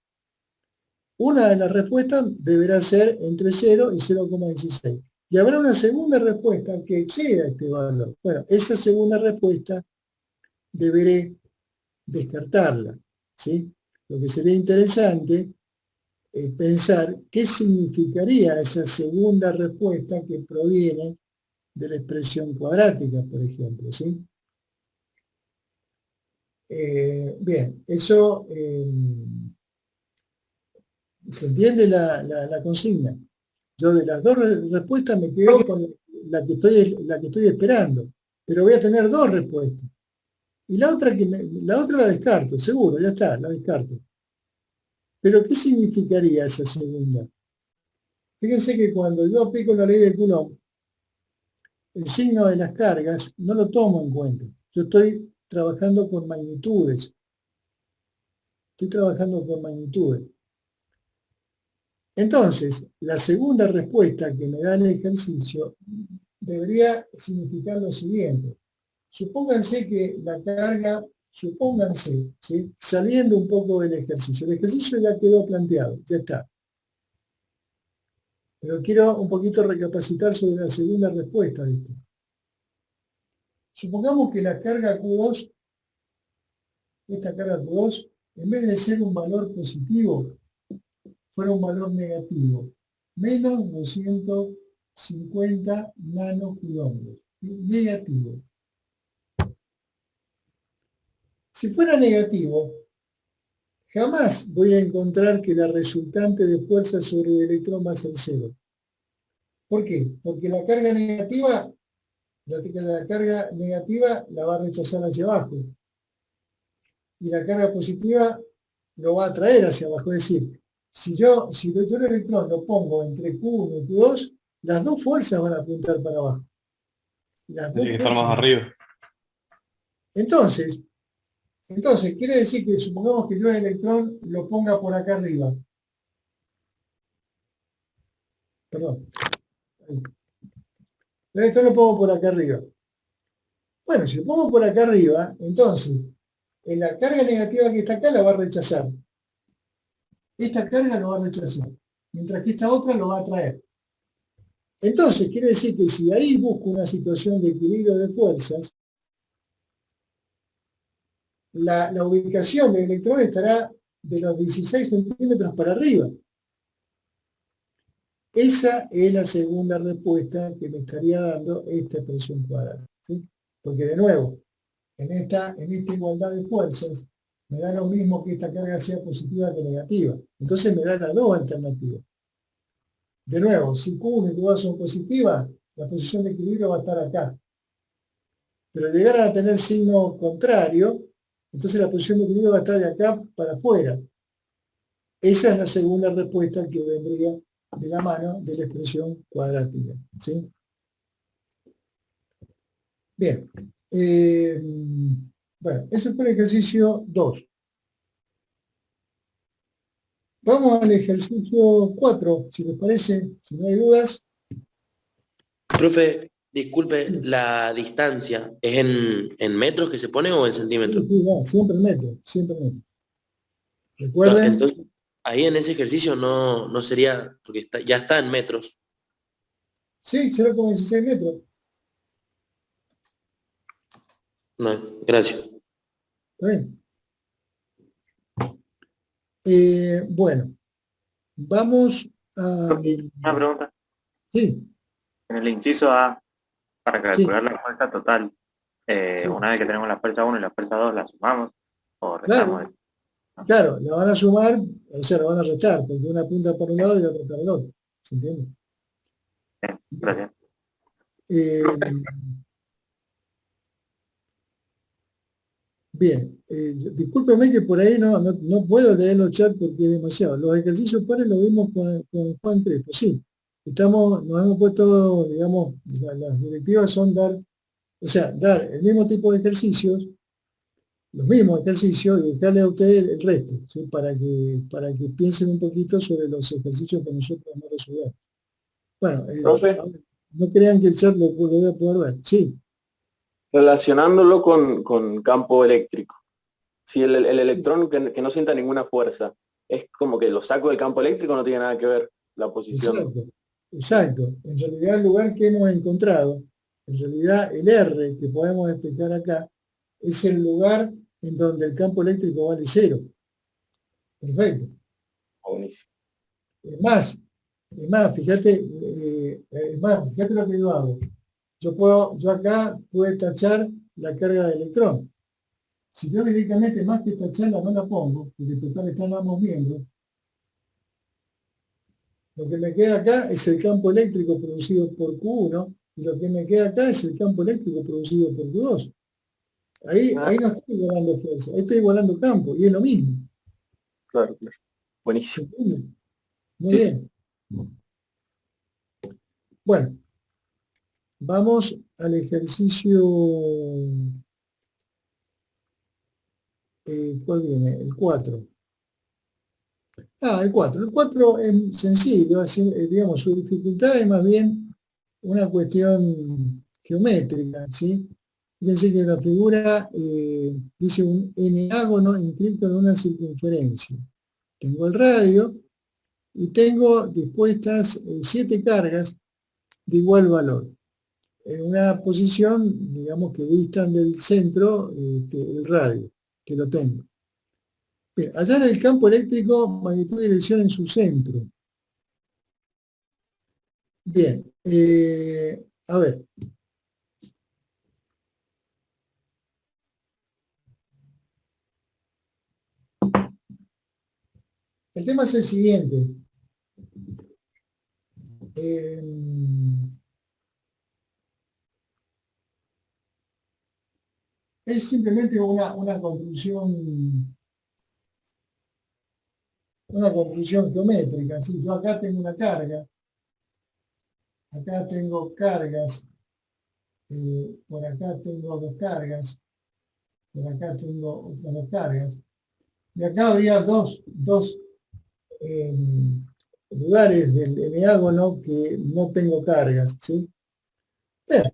A: Una de las respuestas deberá ser entre 0 y 0,16. Y habrá una segunda respuesta que exceda este valor. Bueno, esa segunda respuesta deberé descartarla, ¿sí? Lo que sería interesante es pensar qué significaría esa segunda respuesta que proviene de la expresión cuadrática, por ejemplo, ¿sí? Bien, eso se entiende la consigna. Yo de las dos respuestas me quedo con la que estoy esperando, pero voy a tener dos respuestas. Y la otra la descarto, seguro, ya está, la descarto. Pero ¿qué significaría esa segunda? Fíjense que cuando yo aplico la ley de Coulomb, el signo de las cargas no lo tomo en cuenta. Yo estoy trabajando con magnitudes. Entonces, la segunda respuesta que me da el ejercicio debería significar lo siguiente. Supónganse que la carga, ¿sí?, saliendo un poco del ejercicio. El ejercicio ya quedó planteado, ya está. Pero quiero un poquito recapacitar sobre la segunda respuesta de esto. Supongamos que la carga Q2, esta carga Q2, en vez de ser un valor positivo, fuera un valor negativo, menos 250 nanocoulomb. Negativo. Si fuera negativo, jamás voy a encontrar que la resultante de fuerza sobre el electrón va a ser cero. ¿Por qué? Porque la carga negativa la va a rechazar hacia abajo. Y la carga positiva lo va a atraer hacia abajo. Es decir, si yo el electrón lo pongo entre Q1 y Q2, las dos fuerzas van a apuntar para abajo.
H: Tiene que estar más arriba.
A: Entonces, quiere decir que supongamos que yo el electrón lo ponga por acá arriba. Perdón. Pero esto lo pongo por acá arriba. Bueno, si lo pongo por acá arriba, entonces, en la carga negativa que está acá la va a rechazar. Esta carga lo va a rechazar, mientras que esta otra lo va a atraer. Entonces, quiere decir que si ahí busco una situación de equilibrio de fuerzas, la ubicación del electrón estará de los 16 centímetros para arriba. Esa es la segunda respuesta que me estaría dando esta expresión cuadrada, ¿sí? Porque de nuevo, en esta igualdad de fuerzas, me da lo mismo que esta carga sea positiva que negativa. Entonces me da las dos alternativas. De nuevo, si Q y Q son positivas, la posición de equilibrio va a estar acá. Pero llegar a tener signo contrario, entonces la posición de equilibrio va a estar de acá para afuera. Esa es la segunda respuesta que vendría de la mano de la expresión cuadrática, ¿sí? Bien. Bueno, ese fue el ejercicio 2. Vamos al ejercicio 4, si les parece, si no hay dudas.
K: Profe, disculpe, ¿la distancia es en metros que se pone o en centímetros?
A: Sí, no, siempre en metro, siempre en metro.
K: No,
A: Recuerden,
K: entonces, ahí en ese ejercicio no sería, porque ya está en metros.
A: sí, 0,16 metros.
K: No, gracias.
A: ¿Está bien? Bueno, vamos a...
H: Una pregunta.
A: Sí,
H: En el inciso A, para
A: sí,
H: calcular la fuerza total,
A: sí.
H: una vez que tenemos la fuerza 1 y la fuerza 2, la sumamos o restamos.
A: Claro, claro, la van a sumar, o sea, la van a restar, porque una punta para un lado y la otra para el otro. ¿Se entiende?
H: Gracias.
A: Bien, discúlpeme que por ahí no puedo leer los chats porque es demasiado. Los ejercicios pares los vimos con Juan Crespo, sí. Nos hemos puesto, digamos, las directivas son dar el mismo tipo de ejercicios, los mismos ejercicios, y dejarle a ustedes el resto, ¿sí? Para que piensen un poquito sobre los ejercicios que nosotros vamos a resolver. Bueno,
I: Profe,
A: no crean que el chat lo voy a poder ver. Sí,
I: relacionándolo con campo eléctrico. Si el electrón que no sienta ninguna fuerza, es como que lo saco del campo eléctrico, no tiene nada que ver la posición.
A: exacto, exacto. En realidad el lugar que hemos encontrado, en realidad el R que podemos despejar acá, es el lugar en donde el campo eléctrico vale 0. Perfecto.
I: Buenísimo.
A: Es más, fíjate lo que yo hago. Yo acá puedo tachar la carga de electrón. Si yo directamente más que tacharla no la pongo, porque total están ambos miembros, lo que me queda acá es el campo eléctrico producido por Q1 y lo que me queda acá es el campo eléctrico producido por Q2. Ahí no estoy igualando fuerza, ahí estoy igualando campo y es lo mismo.
I: Claro, claro. Buenísimo.
A: ¿Se entiende? Muy
I: Sí,
A: bien. Bueno, vamos al ejercicio, ¿cuál viene? El 4. El 4. El 4 es sencillo, digamos, su dificultad es más bien una cuestión geométrica, ¿sí? Fíjense que la figura dice un enágono inscrito en una circunferencia. Tengo el radio y tengo dispuestas 7 cargas de igual valor. En una posición, digamos, que distan del centro el radio, que lo tengo. Bien, allá en el campo eléctrico, magnitud y dirección en su centro. Bien, a ver. El tema es el siguiente. Es simplemente una conclusión geométrica. ¿Sí? Yo acá tengo una carga, acá tengo cargas, por acá tengo 2 cargas, por acá tengo otras 2 cargas, y acá habría dos lugares del eneágono que no tengo cargas, ¿sí? Bien,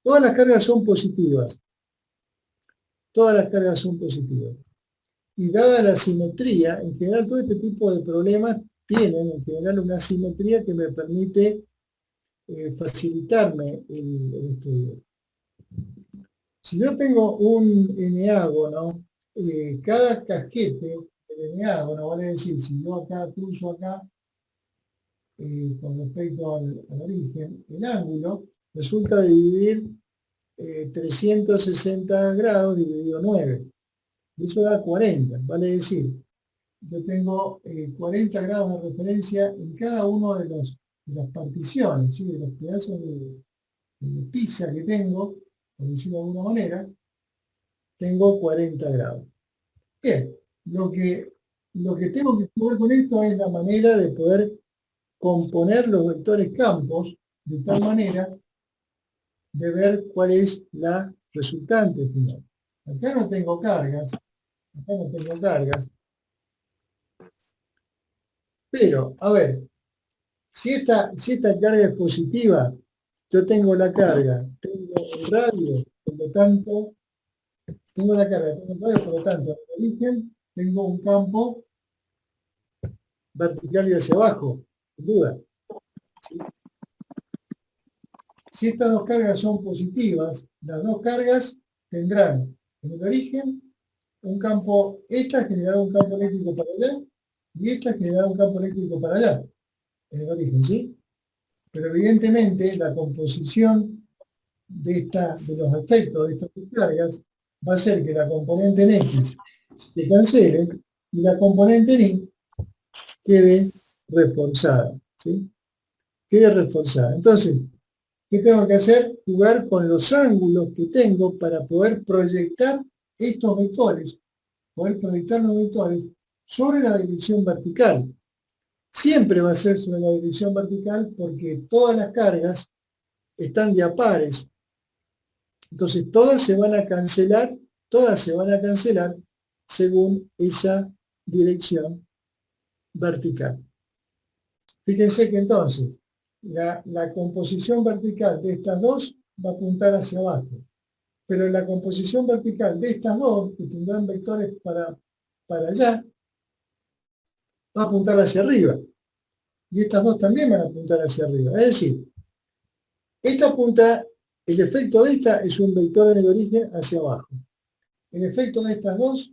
A: todas las cargas son positivas. Todas las cargas son positivas. Y dada la simetría, en general todo este tipo de problemas tienen en general una simetría que me permite facilitarme el estudio. Si yo tengo un eneágono, cada casquete del eneágono, vale decir, si yo acá cruzo acá, con respecto al origen, el ángulo resulta dividir 360 grados dividido 9. Y eso da 40, vale decir, yo tengo 40 grados de referencia en cada uno de las particiones, ¿sí? De los pedazos de pizza que tengo, por decirlo de alguna manera, tengo 40 grados. Bien, lo que tengo que jugar con esto es la manera de poder componer los vectores campos de tal manera de ver cuál es la resultante final. Acá no tengo cargas, pero, a ver, si esta carga es positiva, yo tengo la carga, tengo el radio, por lo tanto, tengo la carga, tengo el radio, por lo tanto, al origen tengo un campo vertical y hacia abajo, sin duda. ¿Sí? Si estas dos cargas son positivas, las dos cargas tendrán en el origen un campo, esta generará un campo eléctrico para allá y esta generará un campo eléctrico para allá, en el origen, ¿sí? Pero evidentemente la composición de los efectos de estas dos cargas va a ser que la componente en X se cancele y la componente en Y quede reforzada, ¿sí? Quede reforzada. Entonces, ¿qué tengo que hacer? Jugar con los ángulos que tengo para poder proyectar estos vectores, sobre la dirección vertical. Siempre va a ser sobre la dirección vertical porque todas las cargas están de a pares. Entonces todas se van a cancelar según esa dirección vertical. Fíjense que entonces la composición vertical de estas dos va a apuntar hacia abajo, pero la composición vertical de estas dos, que tendrán vectores para allá, va a apuntar hacia arriba. Y estas dos también van a apuntar hacia arriba. Es decir, esta apunta, el efecto de esta es un vector en el origen hacia abajo. El efecto de estas dos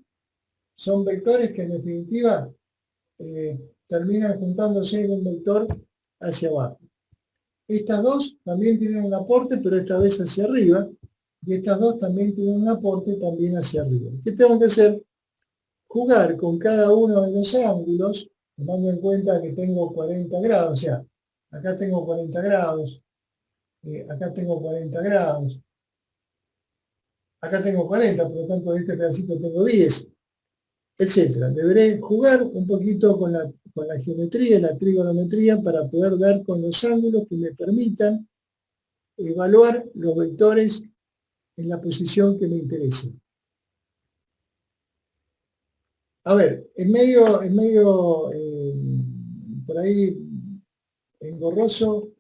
A: son vectores que en definitiva terminan juntándose en un vector hacia abajo. Estas dos también tienen un aporte, pero esta vez hacia arriba, y estas dos también tienen un aporte también hacia arriba. ¿Qué tengo que hacer? Jugar con cada uno de los ángulos, tomando en cuenta que tengo 40 grados, o sea, acá tengo 40 grados, acá tengo 40 grados, acá tengo 40, por lo tanto en este pedacito tengo 10, etcétera. Deberé jugar un poquito con la geometría, la trigonometría, para poder dar con los ángulos que me permitan evaluar los vectores en la posición que me interese. A ver, en medio por ahí engorroso,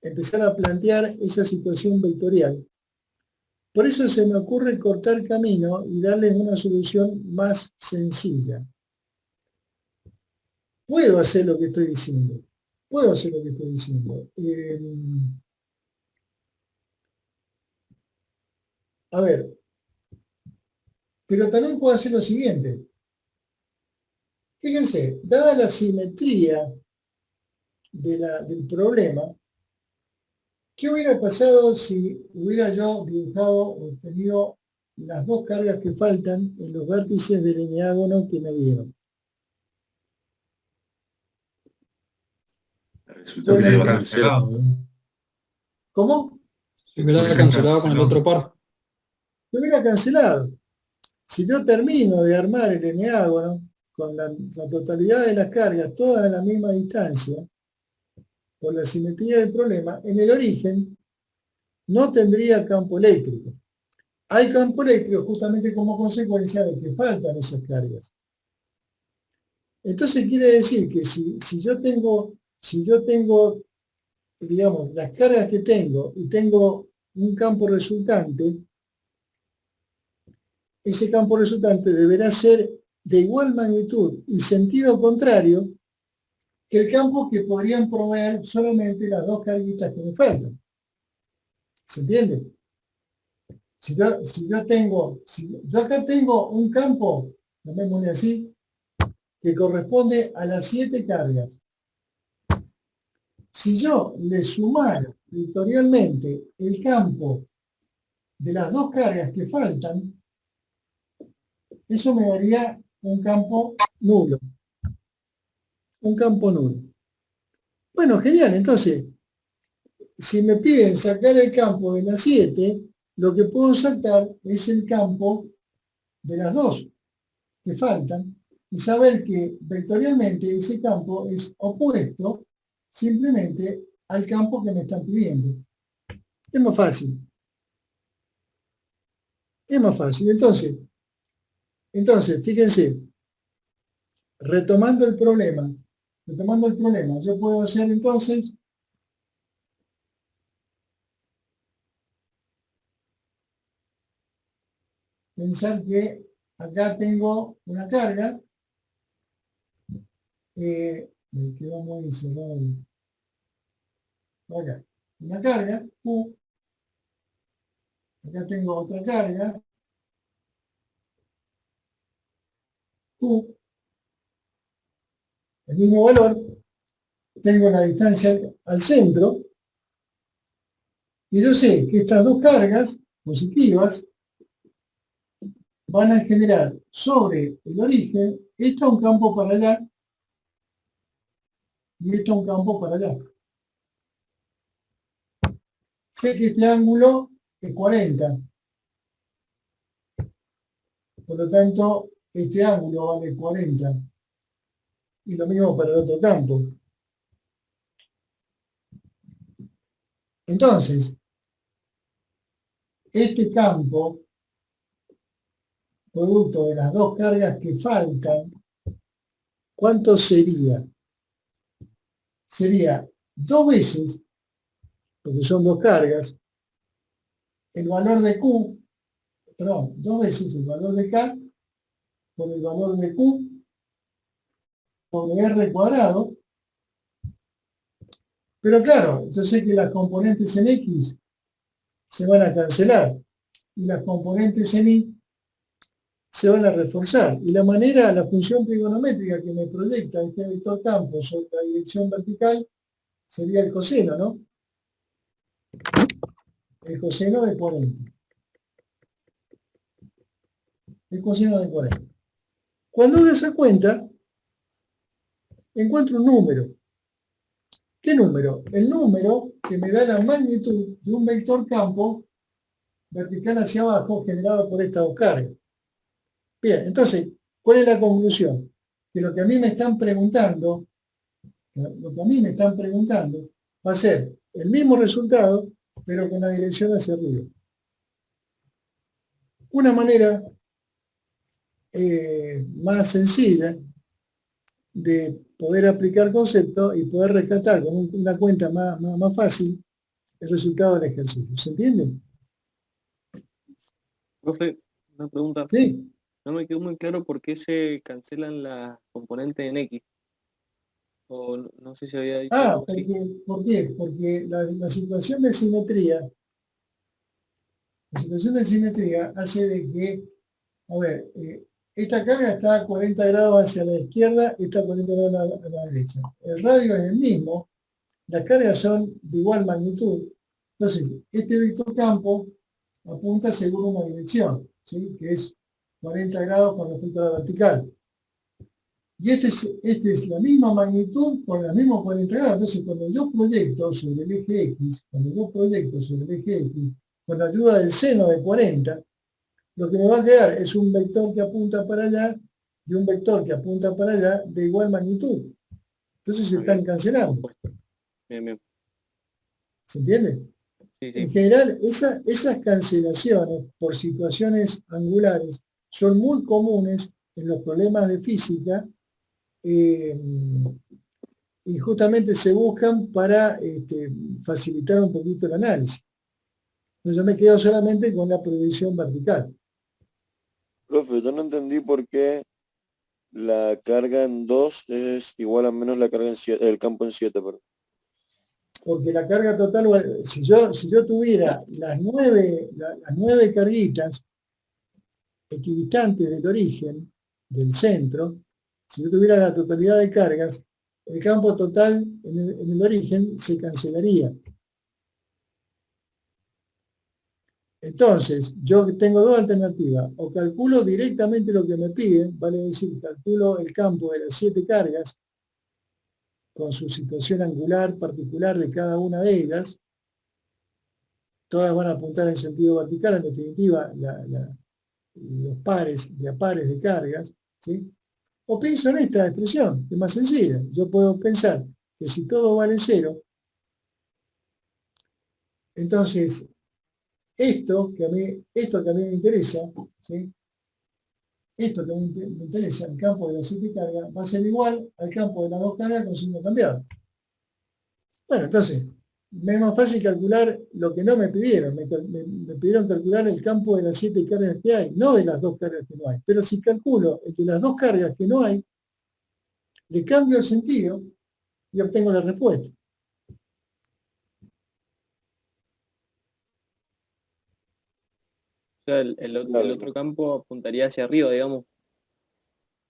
A: empezar a plantear esa situación vectorial. Por eso se me ocurre cortar camino y darles una solución más sencilla. Puedo hacer lo que estoy diciendo. A ver, pero también puedo hacer lo siguiente. Fíjense, dada la simetría del problema, ¿qué hubiera pasado si hubiera yo dibujado o tenido las dos cargas que faltan en los vértices del eneágono que me dieron?
G: Resulta que se va cancelado.
A: ¿Cómo?
L: Se hubiera cancelado con el otro par.
A: Se hubiera cancelado. Si yo termino de armar el eneágono con la totalidad de las cargas, todas a la misma distancia, por la simetría del problema, en el origen no tendría campo eléctrico. Hay campo eléctrico justamente como consecuencia de que faltan esas cargas. Entonces quiere decir que si yo tengo, digamos, las cargas que tengo y tengo un campo resultante, ese campo resultante deberá ser de igual magnitud y sentido contrario que el campo que podrían proveer solamente las dos carguitas que me faltan. ¿Se entiende? Si yo acá tengo un campo, llamémosle así, que corresponde a las 7 cargas. Si yo le sumara vectorialmente el campo de las dos cargas que faltan, eso me daría un campo nulo. Un campo nulo. Bueno, genial. Entonces, si me piden sacar el campo de las 7, lo que puedo sacar es el campo de las dos que faltan y saber que vectorialmente ese campo es opuesto simplemente al campo que me están pidiendo. Es más fácil. Es más fácil. Entonces, fíjense, retomando el problema, yo puedo hacer entonces pensar que acá tengo una carga, me quedó muy cerrado. Acá, una carga, Q, acá tengo otra carga, Q, el mismo valor, tengo la distancia al centro, y yo sé que estas dos cargas positivas van a generar sobre el origen, esto es un campo para allá, y esto es un campo para allá. Sé que este ángulo es 40. Por lo tanto, este ángulo vale 40. Y lo mismo para el otro campo. Entonces, este campo, producto de las dos cargas que faltan, ¿cuánto sería? Sería 2 veces, porque son dos cargas, el valor de Q, perdón, 2 veces el valor de K por el valor de Q sobre R cuadrado. Pero claro, yo sé que las componentes en X se van a cancelar y las componentes en Y se van a reforzar. Y la función trigonométrica que me proyecta este vector campo sobre la dirección vertical sería el coseno, ¿no? El coseno de 40. El coseno de 40. Cuando hago esa cuenta, encuentro un número. ¿Qué número? El número que me da la magnitud de un vector campo vertical hacia abajo generado por estas dos cargas. Bien, entonces, ¿cuál es la conclusión? Que lo que a mí me están preguntando, va a ser el mismo resultado, pero con la dirección hacia arriba. Una manera más sencilla de poder aplicar conceptos y poder rescatar con una cuenta más fácil el resultado del ejercicio. ¿Se entiende?
M: Profe, una pregunta.
A: Sí.
M: No me quedó muy claro por qué se cancelan las componentes en X. O no sé si había dicho algo así.
A: ¿Por qué? Porque la situación de simetría hace de que, a ver, esta carga está a 40 grados hacia la izquierda, esta a 40 grados a la derecha. El radio es el mismo, las cargas son de igual magnitud. Entonces, este vector campo apunta según una dirección, ¿sí? Que es 40 grados con respecto a la vertical. Y este es la misma magnitud con los mismos 40 grados. Entonces, cuando yo proyecto sobre el eje X, con la ayuda del seno de 40, lo que me va a quedar es un vector que apunta para allá y un vector que apunta para allá de igual magnitud. Entonces se están cancelando.
M: Bien.
A: ¿Se entiende?
M: Sí.
A: En general, esas cancelaciones por situaciones angulares son muy comunes en los problemas de física y justamente se buscan para facilitar un poquito el análisis. Entonces yo me quedo solamente con la proyección vertical.
D: Profe, yo no entendí por qué la carga en 2 es igual a menos la carga en 7, el campo en 7, perdón.
A: Porque la carga total, si yo tuviera las nueve carguitas equidistantes del origen, del centro, si yo tuviera la totalidad de cargas, el campo total en el origen se cancelaría. Entonces, yo tengo dos alternativas. O calculo directamente lo que me piden, vale decir, calculo el campo de las 7 cargas con su situación angular particular de cada una de ellas. Todas van a apuntar en sentido vertical, en definitiva, los pares de cargas, ¿sí? O pienso en esta expresión, que es más sencilla. Yo puedo pensar que si todo vale 0, entonces esto que a mí me interesa, ¿sí? Esto que a mí me interesa, el campo de las 7 cargas, va a ser igual al campo de las 2 cargas con signo cambiado. Bueno, entonces, me es más fácil calcular lo que no me pidieron. Me pidieron calcular el campo de las 7 cargas que hay, no de las 2 cargas que no hay. Pero si calculo el de las 2 cargas que no hay, le cambio el sentido y obtengo la respuesta.
M: O sea, el otro campo apuntaría hacia arriba, digamos.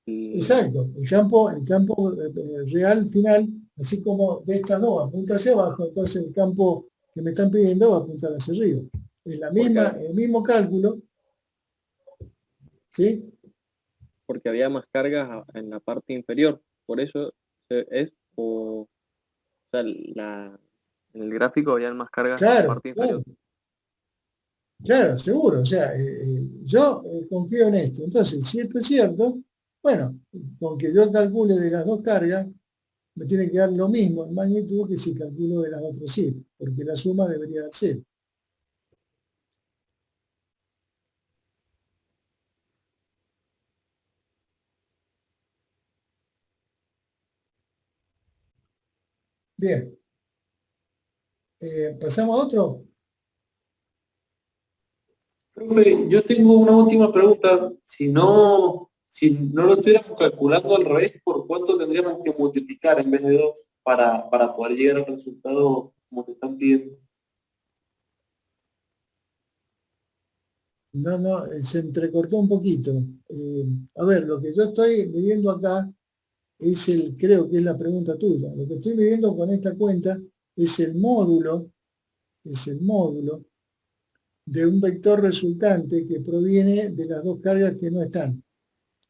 A: Exacto, el campo real final, así como de estas dos apunta hacia abajo, entonces el campo que me están pidiendo va a apuntar hacia arriba. Es el mismo cálculo, ¿sí?
M: Porque había más cargas en la parte inferior, por eso es, o sea, en el gráfico había más cargas en la parte inferior.
A: Claro, seguro, o sea, yo confío en esto. Entonces, si esto es cierto, bueno, con que yo calcule de las 2 cargas, me tiene que dar lo mismo en magnitud que si calculo de las otras 7, porque la suma debería dar 0. Bien. ¿Pasamos a otro?
J: Profe, yo tengo una última pregunta. Si no lo estuviéramos calculando al revés, ¿por cuánto tendríamos que multiplicar en vez de 2 para poder llegar al resultado como te están pidiendo?
A: No, se entrecortó un poquito. A ver, lo que yo estoy midiendo acá creo que es la pregunta tuya. Lo que estoy midiendo con esta cuenta es el módulo de un vector resultante que proviene de las 2 cargas que no están,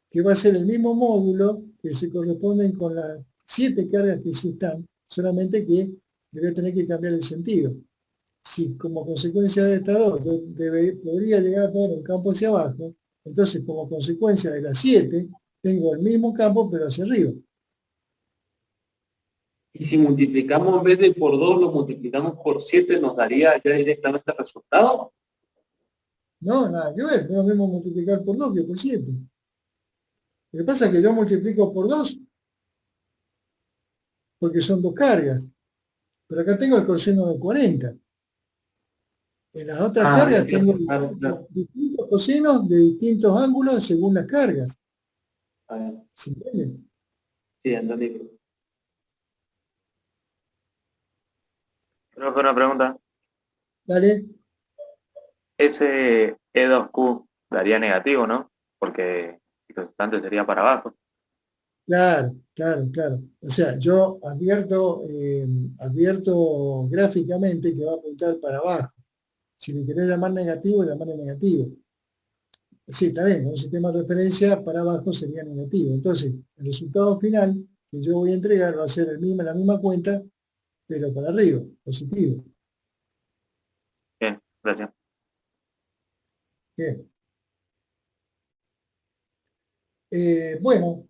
A: que va a ser el mismo módulo que se corresponden con las 7 cargas que sí están, solamente que debe tener que cambiar el sentido. Si como consecuencia de esta 2 podría llegar a tener un campo hacia abajo, entonces como consecuencia de las 7 tengo el mismo campo pero hacia arriba.
J: Y si multiplicamos en vez de por 2, lo multiplicamos por 7, ¿nos daría ya directamente el resultado?
A: No, nada que ver, no es lo mismo multiplicar por 2 que por 7. Lo que pasa es que yo multiplico por 2 porque son 2 cargas, pero acá tengo el coseno de 40. En las otras cargas tengo distintos cosenos de distintos ángulos según las cargas. ¿Se entiende?
J: Sí, entendí.
H: Profe, una pregunta.
A: Dale.
H: Ese E2Q daría negativo, ¿no? Porque el resultante sería para abajo.
A: Claro. O sea, yo advierto gráficamente que va a apuntar para abajo. Si le querés llamar negativo, llamarle negativo. Sí, está bien, con un sistema de referencia para abajo sería negativo. Entonces, el resultado final que yo voy a entregar va a ser la misma cuenta, pero para arriba, positivo.
H: Bien, gracias.
A: Bien. Bueno,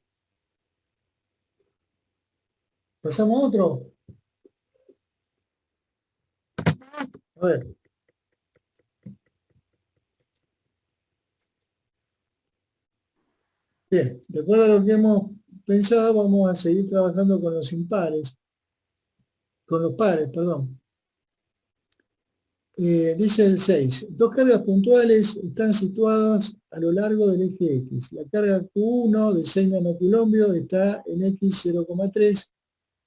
A: pasamos a otro. A ver. Bien, de acuerdo a lo que hemos pensaba, vamos a seguir trabajando con los impares, con los pares, perdón. Dice el 6, dos cargas puntuales están situadas a lo largo del eje X. La carga Q1 de 6 nanocoulombios está en X 0,3,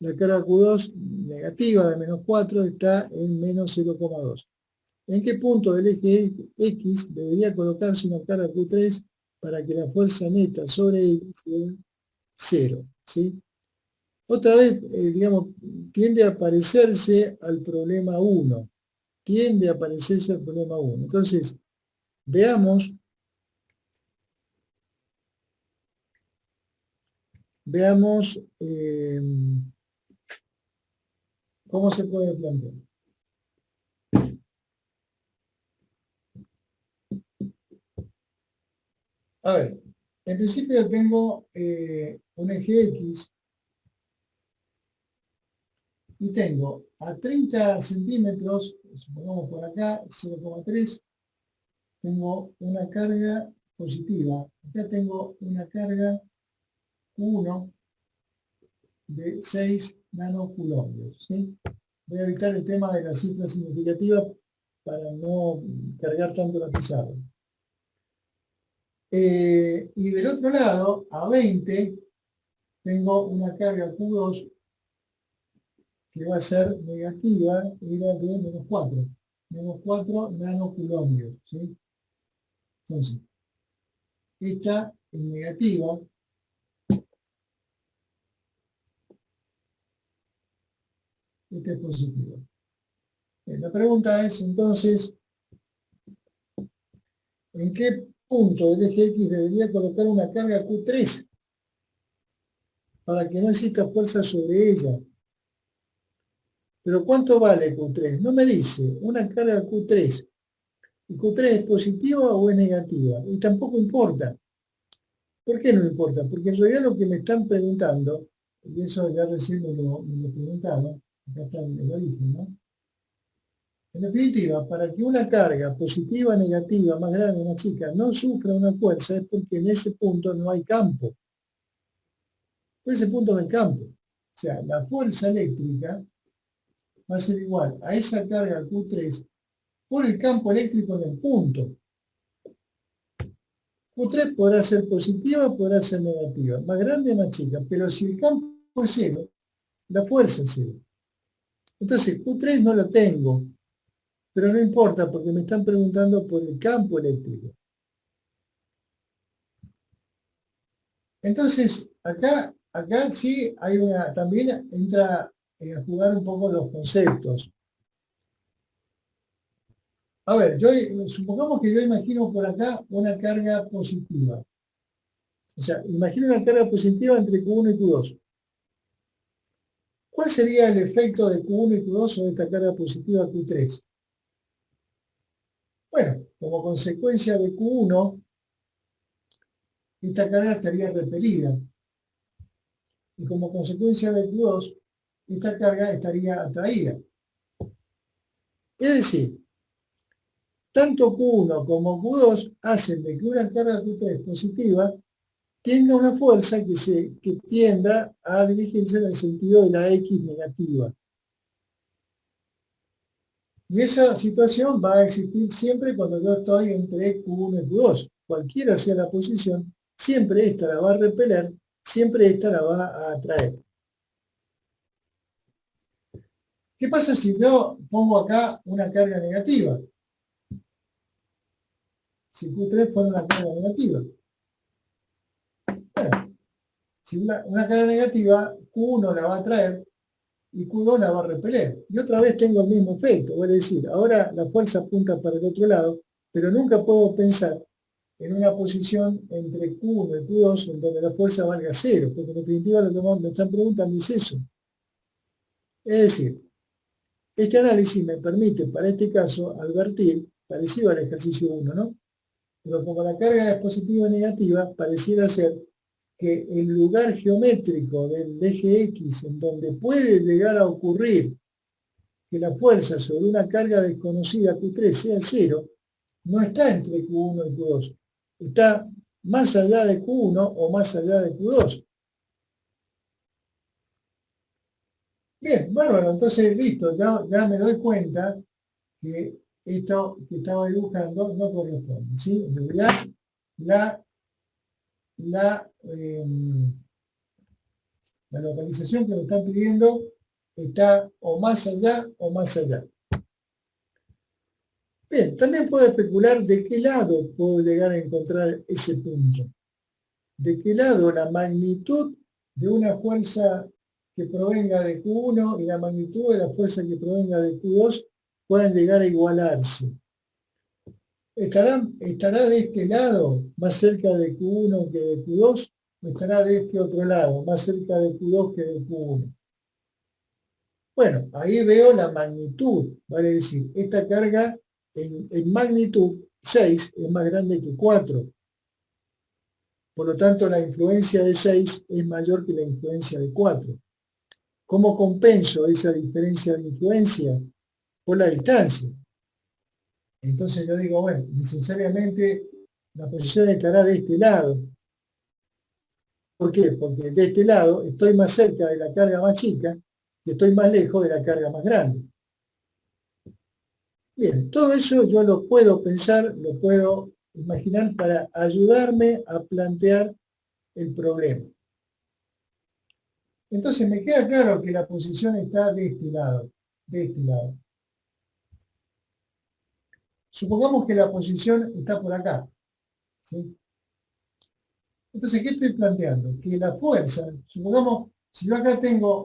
A: la carga Q2 negativa de menos 4 está en menos 0,2. ¿En qué punto del eje X debería colocarse una carga Q3 para que la fuerza neta sobre X sea 0? ¿Sí? Otra vez, digamos, tiende a parecerse al problema 1. Tiende a parecerse al problema 1. Entonces, veamos cómo se puede plantear. A ver, en principio tengo un eje X y tengo a 30 centímetros, supongamos por acá, 0,3, tengo una carga positiva. Acá tengo una carga Q1 de 6 nanocoulombios. ¿Sí? Voy a evitar el tema de la cifra significativa para no cargar tanto la pizarra. Y del otro lado, a 20, tengo una carga Q2 que va a ser negativa, era de menos 4. Menos 4 nanocoulombios. ¿Sí? Entonces, esta es negativa. Esta es positiva. La pregunta es, entonces, ¿en qué punto del eje X debería colocar una carga Q3 para que no exista fuerza sobre ella? Pero ¿cuánto vale Q3? No me dice, una carga Q3. ¿Y Q3 es positiva o es negativa? Y tampoco importa. ¿Por qué no importa? Porque en realidad lo que me están preguntando, y eso ya recién me lo preguntaron, acá está el origen, ¿no? En definitiva, para que una carga positiva, negativa, más grande o más chica, no sufra una fuerza, es porque en ese punto no hay campo. En ese punto no hay campo. O sea, la fuerza eléctrica va a ser igual a esa carga Q3 por el campo eléctrico en el punto. Q3 podrá ser positiva, podrá ser negativa, más grande o más chica, pero si el campo es cero, la fuerza es cero. Entonces, Q3 no lo tengo, pero no importa porque me están preguntando por el campo eléctrico. Entonces, acá sí hay también entra a jugar un poco los conceptos. A ver, supongamos que yo imagino por acá una carga positiva. O sea, imagino una carga positiva entre Q1 y Q2. ¿Cuál sería el efecto de Q1 y Q2 sobre esta carga positiva Q3? Bueno, como consecuencia de Q1, esta carga estaría repelida. Y como consecuencia de Q2, esta carga estaría atraída. Es decir, tanto Q1 como Q2 hacen de que una carga Q3 positiva tenga una fuerza que tienda a dirigirse en el sentido de la X negativa. Y esa situación va a existir siempre cuando yo estoy entre Q1 y Q2. Cualquiera sea la posición, siempre esta la va a repeler, siempre esta la va a atraer. ¿Qué pasa si yo pongo acá una carga negativa? Si Q3 fuera una carga negativa. Bueno, si una carga negativa, Q1 la va a atraer y Q2 la va a repeler. Y otra vez tengo el mismo efecto. Es decir, ahora la fuerza apunta para el otro lado, pero nunca puedo pensar en una posición entre Q1 y Q2 en donde la fuerza valga 0, porque en definitiva lo que me están preguntando es eso. Es decir, este análisis me permite, para este caso, advertir, parecido al ejercicio 1, ¿no? Pero como la carga es positiva y negativa, pareciera ser que el lugar geométrico del eje X en donde puede llegar a ocurrir que la fuerza sobre una carga desconocida Q3 sea 0, no está entre Q1 y Q2. Está más allá de Q1 o más allá de Q2. Bien, bárbaro, entonces listo, ya me doy cuenta que esto que estaba dibujando no corresponde, ¿sí? En realidad, la localización que me están pidiendo está o más allá o más allá. Bien, también puedo especular de qué lado puedo llegar a encontrar ese punto. De qué lado la magnitud de una fuerza que provenga de Q1 y la magnitud de la fuerza que provenga de Q2 puedan llegar a igualarse. ¿Estará de este lado más cerca de Q1 que de Q2? ¿O estará de este otro lado, más cerca de Q2 que de Q1? Bueno, ahí veo la magnitud, vale decir, esta carga en magnitud 6 es más grande que 4. Por lo tanto, la influencia de 6 es mayor que la influencia de 4. ¿Cómo compenso esa diferencia de influencia? Por la distancia. Entonces yo digo, bueno, necesariamente la posición estará de este lado. ¿Por qué? Porque de este lado estoy más cerca de la carga más chica y estoy más lejos de la carga más grande. Bien, todo eso yo lo puedo pensar, lo puedo imaginar para ayudarme a plantear el problema. Entonces me queda claro que la posición está de este lado, de este lado. Supongamos que la posición está por acá, ¿sí? Entonces, ¿qué estoy planteando? Que la fuerza, supongamos, si yo acá tengo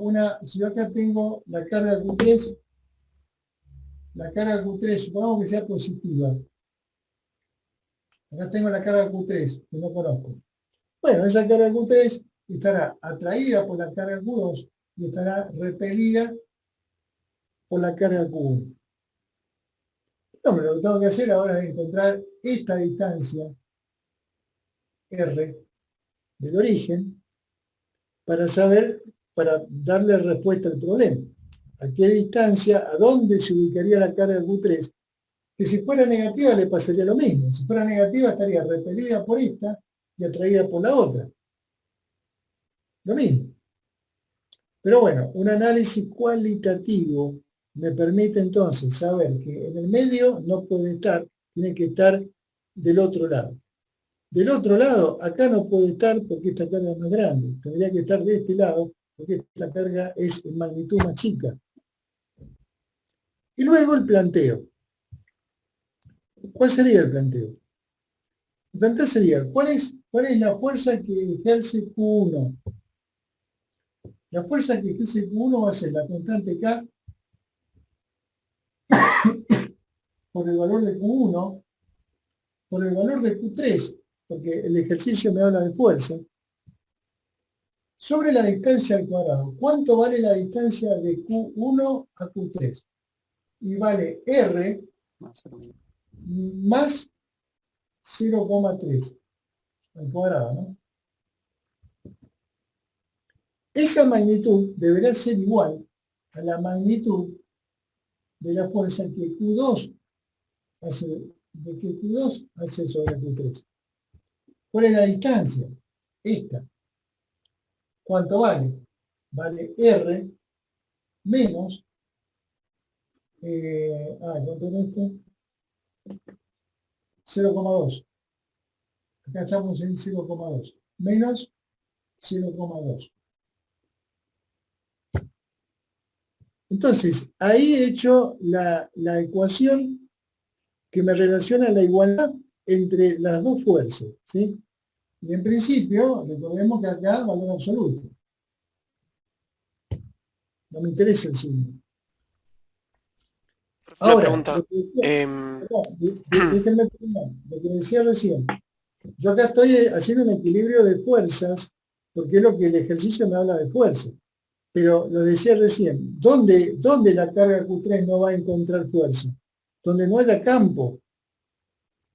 A: la carga Q3, supongamos que sea positiva. Acá tengo la carga Q3, que no conozco. Bueno, esa carga Q3 estará atraída por la carga Q2 y estará repelida por la carga Q1. No, lo que tengo que hacer ahora es encontrar esta distancia R del origen para darle respuesta al problema. ¿A qué distancia, a dónde se ubicaría la carga Q3? Que si fuera negativa le pasaría lo mismo. Si fuera negativa estaría repelida por esta y atraída por la otra. Lo mismo. Pero bueno, un análisis cualitativo me permite entonces saber que en el medio no puede estar, tiene que estar del otro lado. Del otro lado, acá no puede estar porque esta carga es más grande. Tendría que estar de este lado porque esta carga es en magnitud más chica. Y luego el planteo. ¿Cuál sería el planteo? El planteo sería, ¿cuál es la fuerza que ejerce Q1? La fuerza que ejerce Q1 va a ser la constante K por el valor de Q1 por el valor de Q3, porque el ejercicio me habla de fuerza, sobre la distancia al cuadrado. ¿Cuánto vale la distancia de Q1 a Q3? Y vale R más 0,3 al cuadrado, ¿no? Esa magnitud deberá ser igual a la magnitud de la fuerza que Q2 hace sobre Q3. ¿Cuál es la distancia? Esta. ¿Cuánto vale? Vale R menos, ¿cuánto es esto? 0,2. Acá estamos en 0,2. Menos 0,2. Entonces, ahí he hecho la ecuación que me relaciona la igualdad entre las dos fuerzas, ¿sí? Y en principio, recordemos que acá valor absoluto. No me interesa el signo. Ahora, lo que decía recién, yo acá estoy haciendo un equilibrio de fuerzas, porque es lo que el ejercicio me habla de fuerza. Pero lo decía recién, ¿dónde la carga Q3 no va a encontrar fuerza? Donde no haya campo.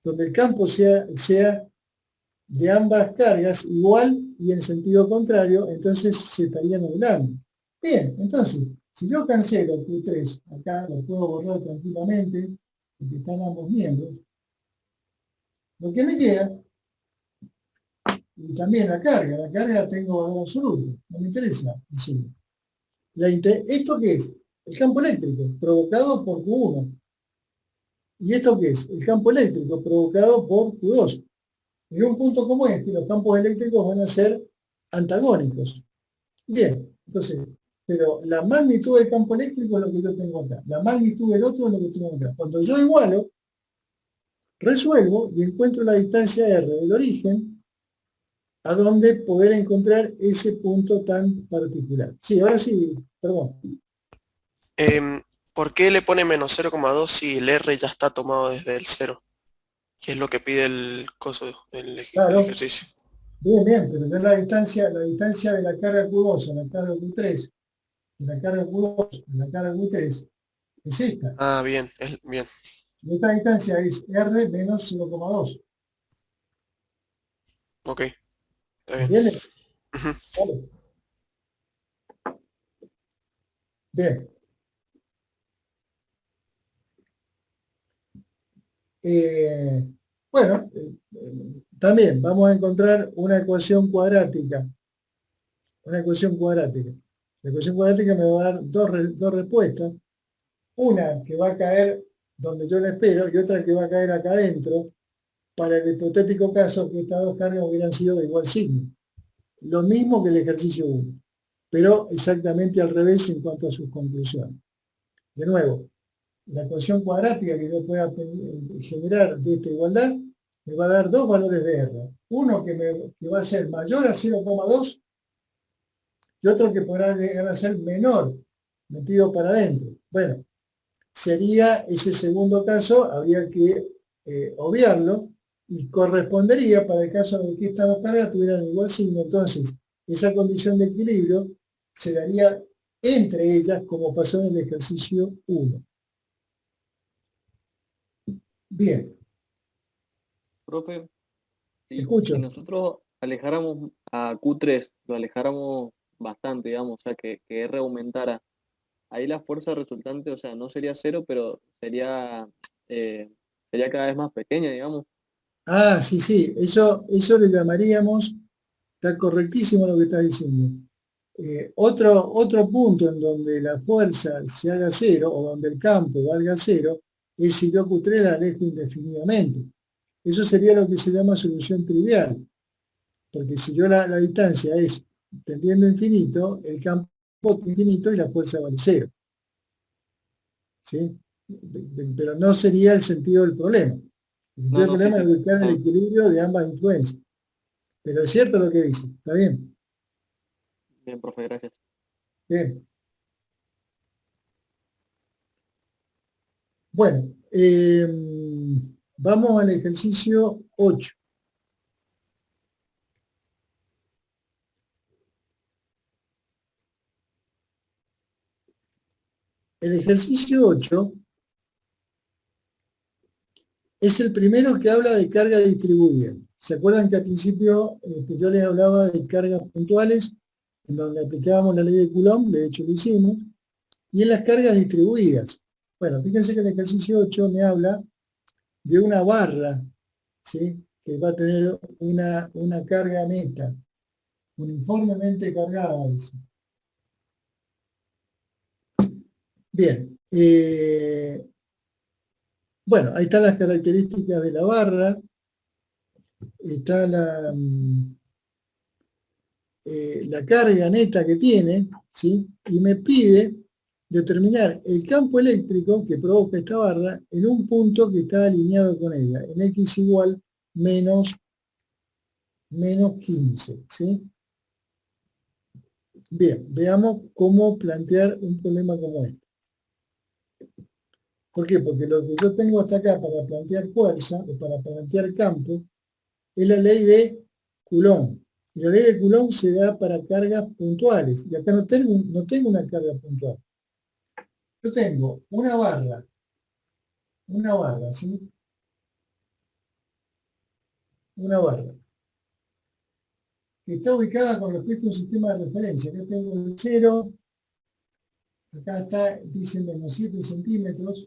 A: Donde el campo sea de ambas cargas igual y en sentido contrario, entonces se estarían anulando. Bien, entonces, si yo cancelo Q3, acá lo puedo borrar tranquilamente, porque están ambos miembros, lo que me queda, y también la carga tengo valor absoluto, no me interesa el signo. ¿Esto qué es? El campo eléctrico, provocado por Q1. ¿Y esto qué es? El campo eléctrico, provocado por Q2. En un punto como este, los campos eléctricos van a ser antagónicos. Bien, entonces, pero la magnitud del campo eléctrico es lo que yo tengo acá. La magnitud del otro es lo que tengo acá. Cuando yo igualo, resuelvo y encuentro la distancia R del origen a donde poder encontrar ese punto tan particular. Sí, ahora sí, perdón.
N: ¿Por qué le pone menos 0,2 si el R ya está tomado desde el 0? Que es lo que pide el coso del
A: Claro.
N: ejercicio.
A: Bien, bien, pero ya la distancia de la carga Q2 a la carga Q3, de la carga Q2 a la carga Q3, es esta.
N: Ah, bien, bien.
A: Y esta distancia es R menos 0,2.
N: Ok, está bien.
A: ¿Entiendes? Vale. Bien. Bueno, también vamos a encontrar una ecuación cuadrática. Una ecuación cuadrática. La ecuación cuadrática me va a dar dos respuestas. Una que va a caer donde yo la espero y otra que va a caer acá adentro, para el hipotético caso que estas dos cargas hubieran sido de igual signo. Lo mismo que el ejercicio 1, pero exactamente al revés en cuanto a sus conclusiones. De nuevo, la ecuación cuadrática que yo pueda generar de esta igualdad me va a dar dos valores de R. Uno que va a ser mayor a 0,2 y otro que podrá llegar a ser menor, metido para adentro. Bueno, sería ese segundo caso, habría que obviarlo, y correspondería para el caso de que estas dos cargas tuvieran igual signo. Entonces, esa condición de equilibrio se daría entre ellas como pasó en el ejercicio 1. Bien.
M: Profe,
A: Escucho.
M: si nosotros alejáramos a Q3, lo alejáramos bastante, digamos, o sea, que R aumentara, ahí la fuerza resultante, o sea, no sería 0, pero sería cada vez más pequeña, digamos.
A: Ah, sí, sí, eso le llamaríamos, está correctísimo lo que está diciendo. Otro punto en donde la fuerza se haga 0, o donde el campo valga 0, es si yo Q3 la alejo indefinidamente. Eso sería lo que se llama solución trivial. Porque si yo la distancia es tendiendo a infinito, el campo es infinito y la fuerza vale 0. ¿Sí? Pero no sería el sentido del problema. El sentido del problema es buscar el equilibrio de ambas influencias. Pero es cierto lo que dice, ¿está bien?
M: Bien, profe, gracias.
A: Bien. Bueno, vamos al ejercicio 8. El ejercicio 8 es el primero que habla de carga distribuida. ¿Se acuerdan que al principio yo les hablaba de cargas puntuales, en donde aplicábamos la ley de Coulomb? De hecho lo hicimos. Y en las cargas distribuidas. Bueno, fíjense que el ejercicio 8 me habla de una barra, ¿sí?, que va a tener una carga neta, uniformemente cargada. Bien. Bueno, ahí están las características de la barra. Está la carga neta que tiene, ¿sí? Y me pide determinar el campo eléctrico que provoca esta barra en un punto que está alineado con ella, en X igual menos 15, ¿sí? Bien, veamos cómo plantear un problema como este. ¿Por qué? Porque lo que yo tengo hasta acá para plantear fuerza, o para plantear campo, es la ley de Coulomb. Y la ley de Coulomb se da para cargas puntuales. Y acá no tengo una carga puntual. Yo tengo una barra, ¿sí? Una barra, que está ubicada con respecto a un sistema de referencia. Acá tengo el 0, acá está, dicen menos 7 centímetros,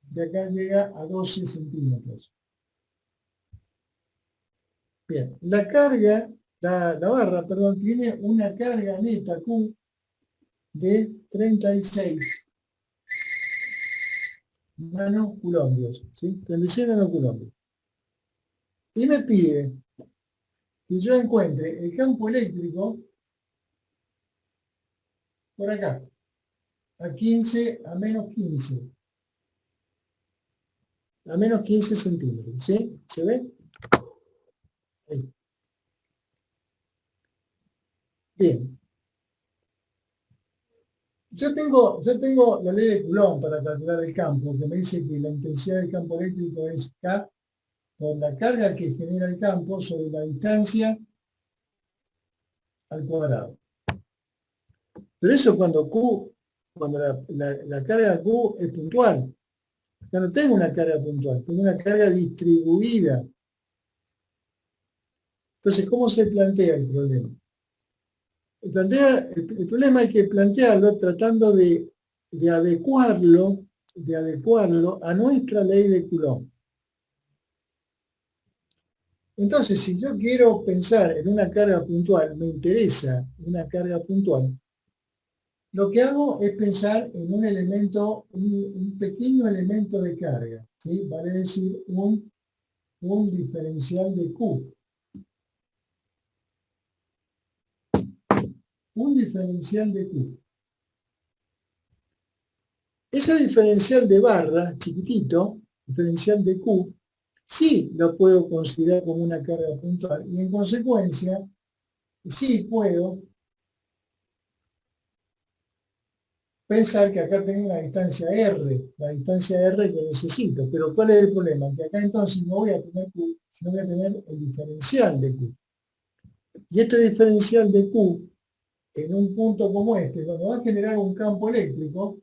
A: de acá llega a 12 centímetros. Bien, la barra, tiene una carga neta Q de 36 nanocoulombios, ¿sí? 36 nanocoulombios. Y me pide que yo encuentre el campo eléctrico por acá, a 15, a menos 15. A menos 15 centímetros, ¿sí? ¿Se ve? Ahí. Bien. Yo tengo la ley de Coulomb para calcular el campo, que me dice que la intensidad del campo eléctrico es K por la carga que genera el campo sobre la distancia al cuadrado. Pero eso cuando la carga Q es puntual. Acá no tengo una carga puntual, tengo una carga distribuida. Entonces, ¿cómo se plantea el problema? El problema hay que plantearlo tratando de adecuarlo a nuestra ley de Coulomb. Entonces, si yo quiero pensar en una carga puntual, me interesa una carga puntual, lo que hago es pensar en un elemento, un pequeño elemento de carga, ¿sí? Vale decir, un diferencial de Q. Un diferencial de Q. Ese diferencial de barra, chiquitito, diferencial de Q, sí lo puedo considerar como una carga puntual. Y en consecuencia, sí puedo pensar que acá tengo una distancia R, la distancia R que necesito. Pero ¿cuál es el problema? Que acá entonces no voy a tener Q, sino voy a tener el diferencial de Q. Y este diferencial de Q, en un punto como este, donde va a generar un campo eléctrico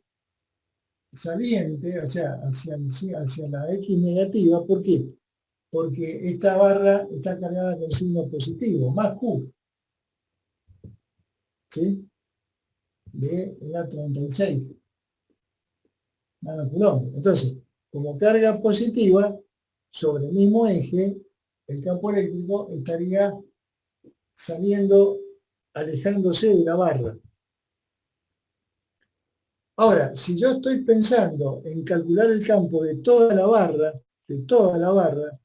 A: saliente, o sea, hacia la X negativa, ¿por qué? Porque esta barra está cargada con signo positivo, más Q. ¿Sí? De la 36 nanocoulomb. Entonces, como carga positiva, sobre el mismo eje, el campo eléctrico estaría saliendo, alejándose de la barra. Ahora, si yo estoy pensando en calcular el campo de toda la barra,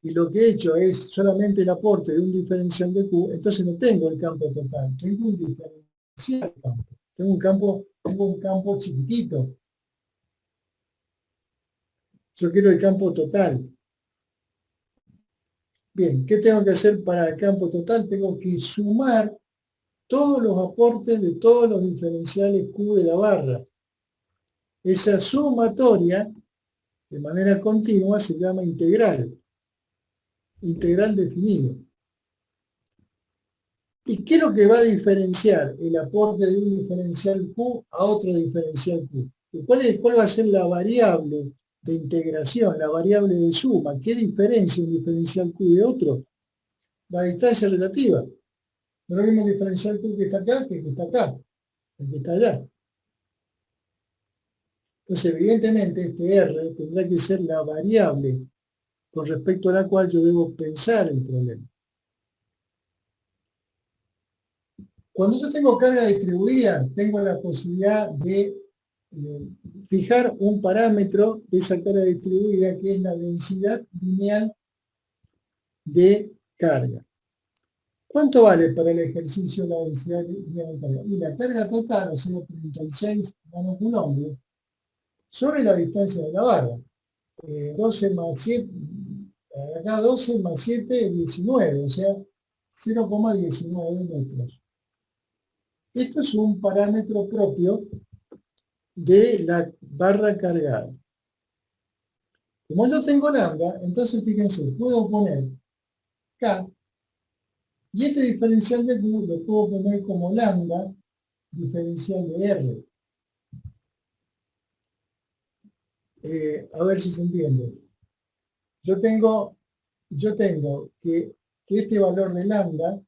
A: y lo que he hecho es solamente el aporte de un diferencial de Q, entonces no tengo el campo total, tengo un diferencial campo. Tengo un campo chiquitito. Yo quiero el campo total. Bien, ¿qué tengo que hacer para el campo total? Tengo que sumar todos los aportes de todos los diferenciales Q de la barra. Esa sumatoria, de manera continua, se llama integral. Integral definido. ¿Y qué es lo que va a diferenciar el aporte de un diferencial Q a otro diferencial Q? ¿Cuál va a ser la variable de integración, la variable de suma? ¿Qué diferencia un diferencial Q de otro? La distancia relativa. No es lo mismo el diferencial Q que está acá que el que está acá, el que está allá. Entonces, evidentemente, este R tendrá que ser la variable con respecto a la cual yo debo pensar el problema. Cuando yo tengo carga distribuida, tengo la posibilidad de fijar un parámetro de esa carga distribuida, que es la densidad lineal de carga. ¿Cuánto vale para el ejercicio la densidad lineal de carga? Y la carga total, o sea, 36 nanocoulombios, sobre la distancia de la barra. 12 más 7, acá 12 más 7 es 19, o sea, 0,19 metros. Esto es un parámetro propio de la barra cargada. Como yo tengo lambda, entonces fíjense, puedo poner K, y este diferencial de Q lo puedo poner como lambda diferencial de R. A ver si se entiende. Yo tengo que este valor de lambda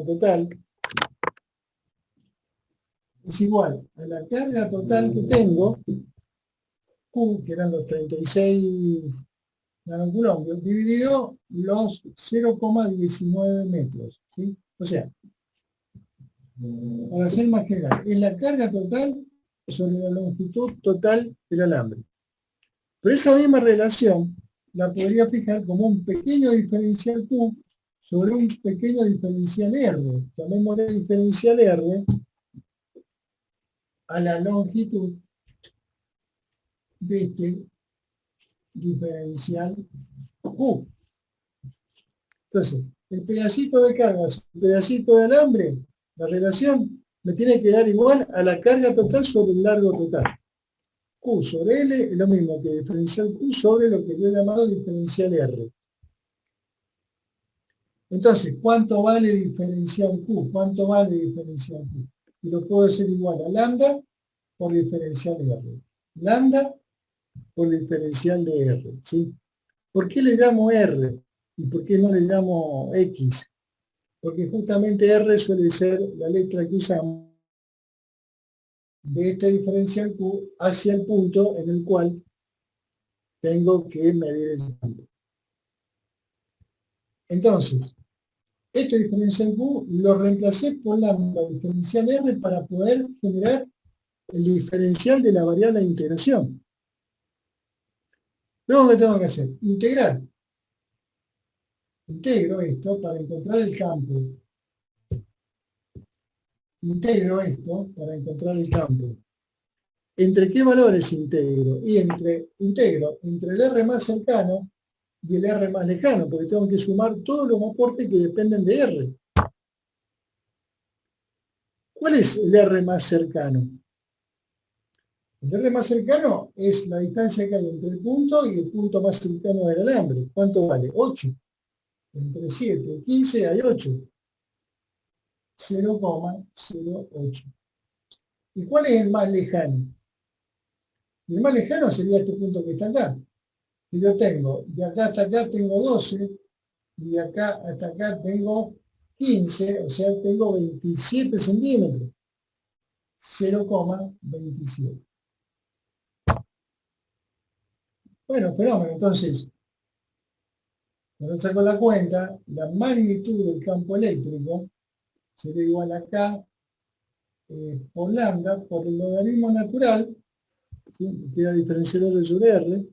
A: total es igual a la carga total que tengo, Q, que eran los 36 nanocoulombios, dividido los 0,19 metros. ¿Sí? O sea, Para ser más general, es la carga total sobre la longitud total del alambre. Pero esa misma relación la podría fijar como un pequeño diferencial Q sobre un pequeño diferencial R. Llamémosle diferencial R a la longitud de este diferencial Q. Entonces, el pedacito de carga, el pedacito de alambre, la relación me tiene que dar igual a la carga total sobre el largo total. Q sobre L es lo mismo que diferencial Q sobre lo que yo he llamado diferencial R. Entonces, ¿cuánto vale diferencial Q? ¿Cuánto vale diferencial Q? Y lo puedo hacer igual a lambda por diferencial de R. Lambda por diferencial de R. ¿Sí? ¿Por qué le llamo R? ¿Y por qué no le llamo X? Porque justamente R suele ser la letra que usamos de este diferencial Q hacia el punto en el cual tengo que medir el campo. Entonces, este diferencial Q lo reemplacé por lambda diferencial R para poder generar el diferencial de la variable de integración. Luego, ¿qué tengo que hacer? Integrar. Integro esto para encontrar el campo. Integro esto para encontrar el campo. ¿Entre qué valores integro? Y integro entre el R más cercano y el R más lejano, porque tengo que sumar todos los aportes que dependen de R. ¿Cuál es el R más cercano? El R más cercano es la distancia que hay entre el punto y el punto más cercano del alambre. ¿Cuánto vale? 8. Entre 7 y 15 hay 8. 0,08. ¿Y cuál es el más lejano? El más lejano sería este punto que está acá. Y yo tengo, de acá hasta acá tengo 12, y de acá hasta acá tengo 15, o sea, tengo 27 centímetros. 0,27. Bueno, fenómeno. Entonces, cuando saco la cuenta, la magnitud del campo eléctrico sería igual acá por lambda, por el logaritmo natural, ¿sí? Queda diferencial R sobre R,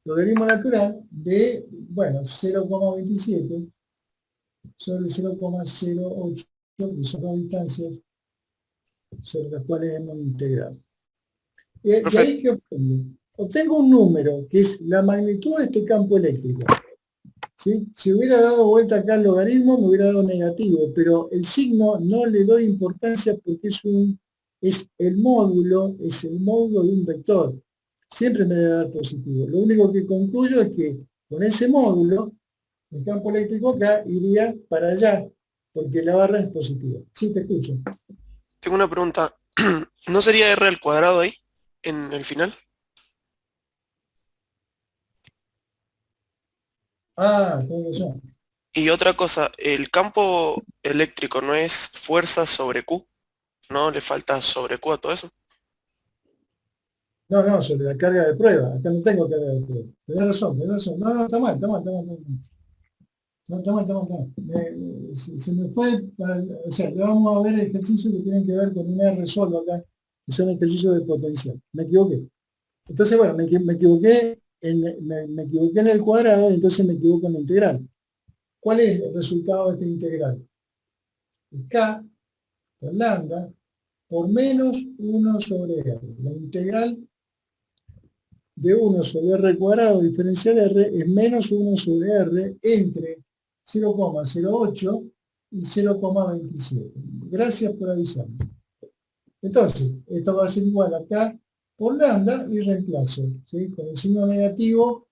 A: logaritmo natural de, bueno, 0,27 sobre 0,08, que son las distancias sobre las cuales hemos integrado. ¿De ahí qué obtengo? Obtengo un número, que es la magnitud de este campo eléctrico. ¿Sí? Si hubiera dado vuelta acá el logaritmo, me hubiera dado negativo, pero el signo no le doy importancia porque es el módulo de un vector. Siempre me debe dar positivo. Lo único que concluyo es que con ese módulo, el campo eléctrico acá iría para allá, porque la barra es positiva. Sí, te escucho.
N: Tengo una pregunta. ¿No sería R al cuadrado ahí, en el final?
A: Ah, tengo razón.
N: Y otra cosa, ¿el campo eléctrico no es fuerza sobre Q? ¿No le falta sobre Q a todo eso?
A: No, sobre la carga de prueba. Acá no tengo carga de prueba. Tenés razón. No, está mal. No, está mal. Se me fue, o sea, le vamos a ver ejercicios que tienen que ver con un R solo acá, que son ejercicios de potencial. Me equivoqué. Entonces, bueno, me equivoqué en el cuadrado, y entonces me equivoco en la integral. ¿Cuál es el resultado de esta integral? K por lambda por menos 1 sobre R. La integral de 1 sobre R cuadrado diferencial R es menos 1 sobre R entre 0,08 y 0,27. Gracias por avisarme. Entonces, esto va a ser igual a K por lambda y reemplazo. ¿Sí? Con el signo negativo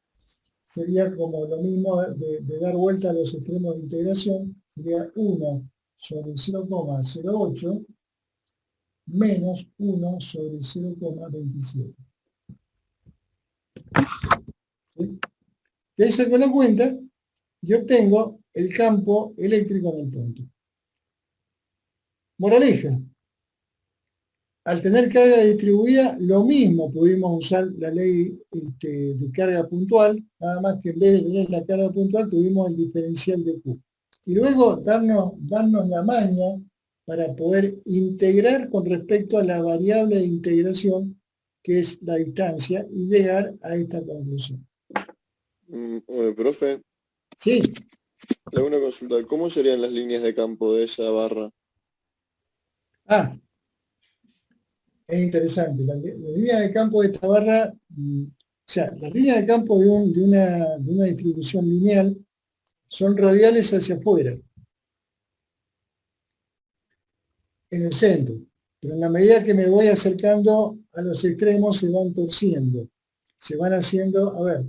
A: sería como lo mismo de dar vuelta a los extremos de integración. Sería 1 sobre 0,08 menos 1 sobre 0,27. ¿Sí? De ahí saco la cuenta y obtengo el campo eléctrico en el punto. Moraleja. Al tener carga distribuida, lo mismo pudimos usar la ley de carga puntual, nada más que en vez de tener la carga puntual tuvimos el diferencial de Q. Y luego darnos la maña para poder integrar con respecto a la variable de integración, que es la distancia, y llegar a esta conclusión.
D: Profe,
A: Sí,
D: le hago una consulta. ¿Cómo serían las líneas de campo de esa barra?
A: es interesante. La línea de campo de esta barra, o sea, las líneas de campo de una distribución lineal son radiales hacia afuera, en el centro. Pero en la medida que me voy acercando a los extremos se van torciendo. Se van haciendo, a ver,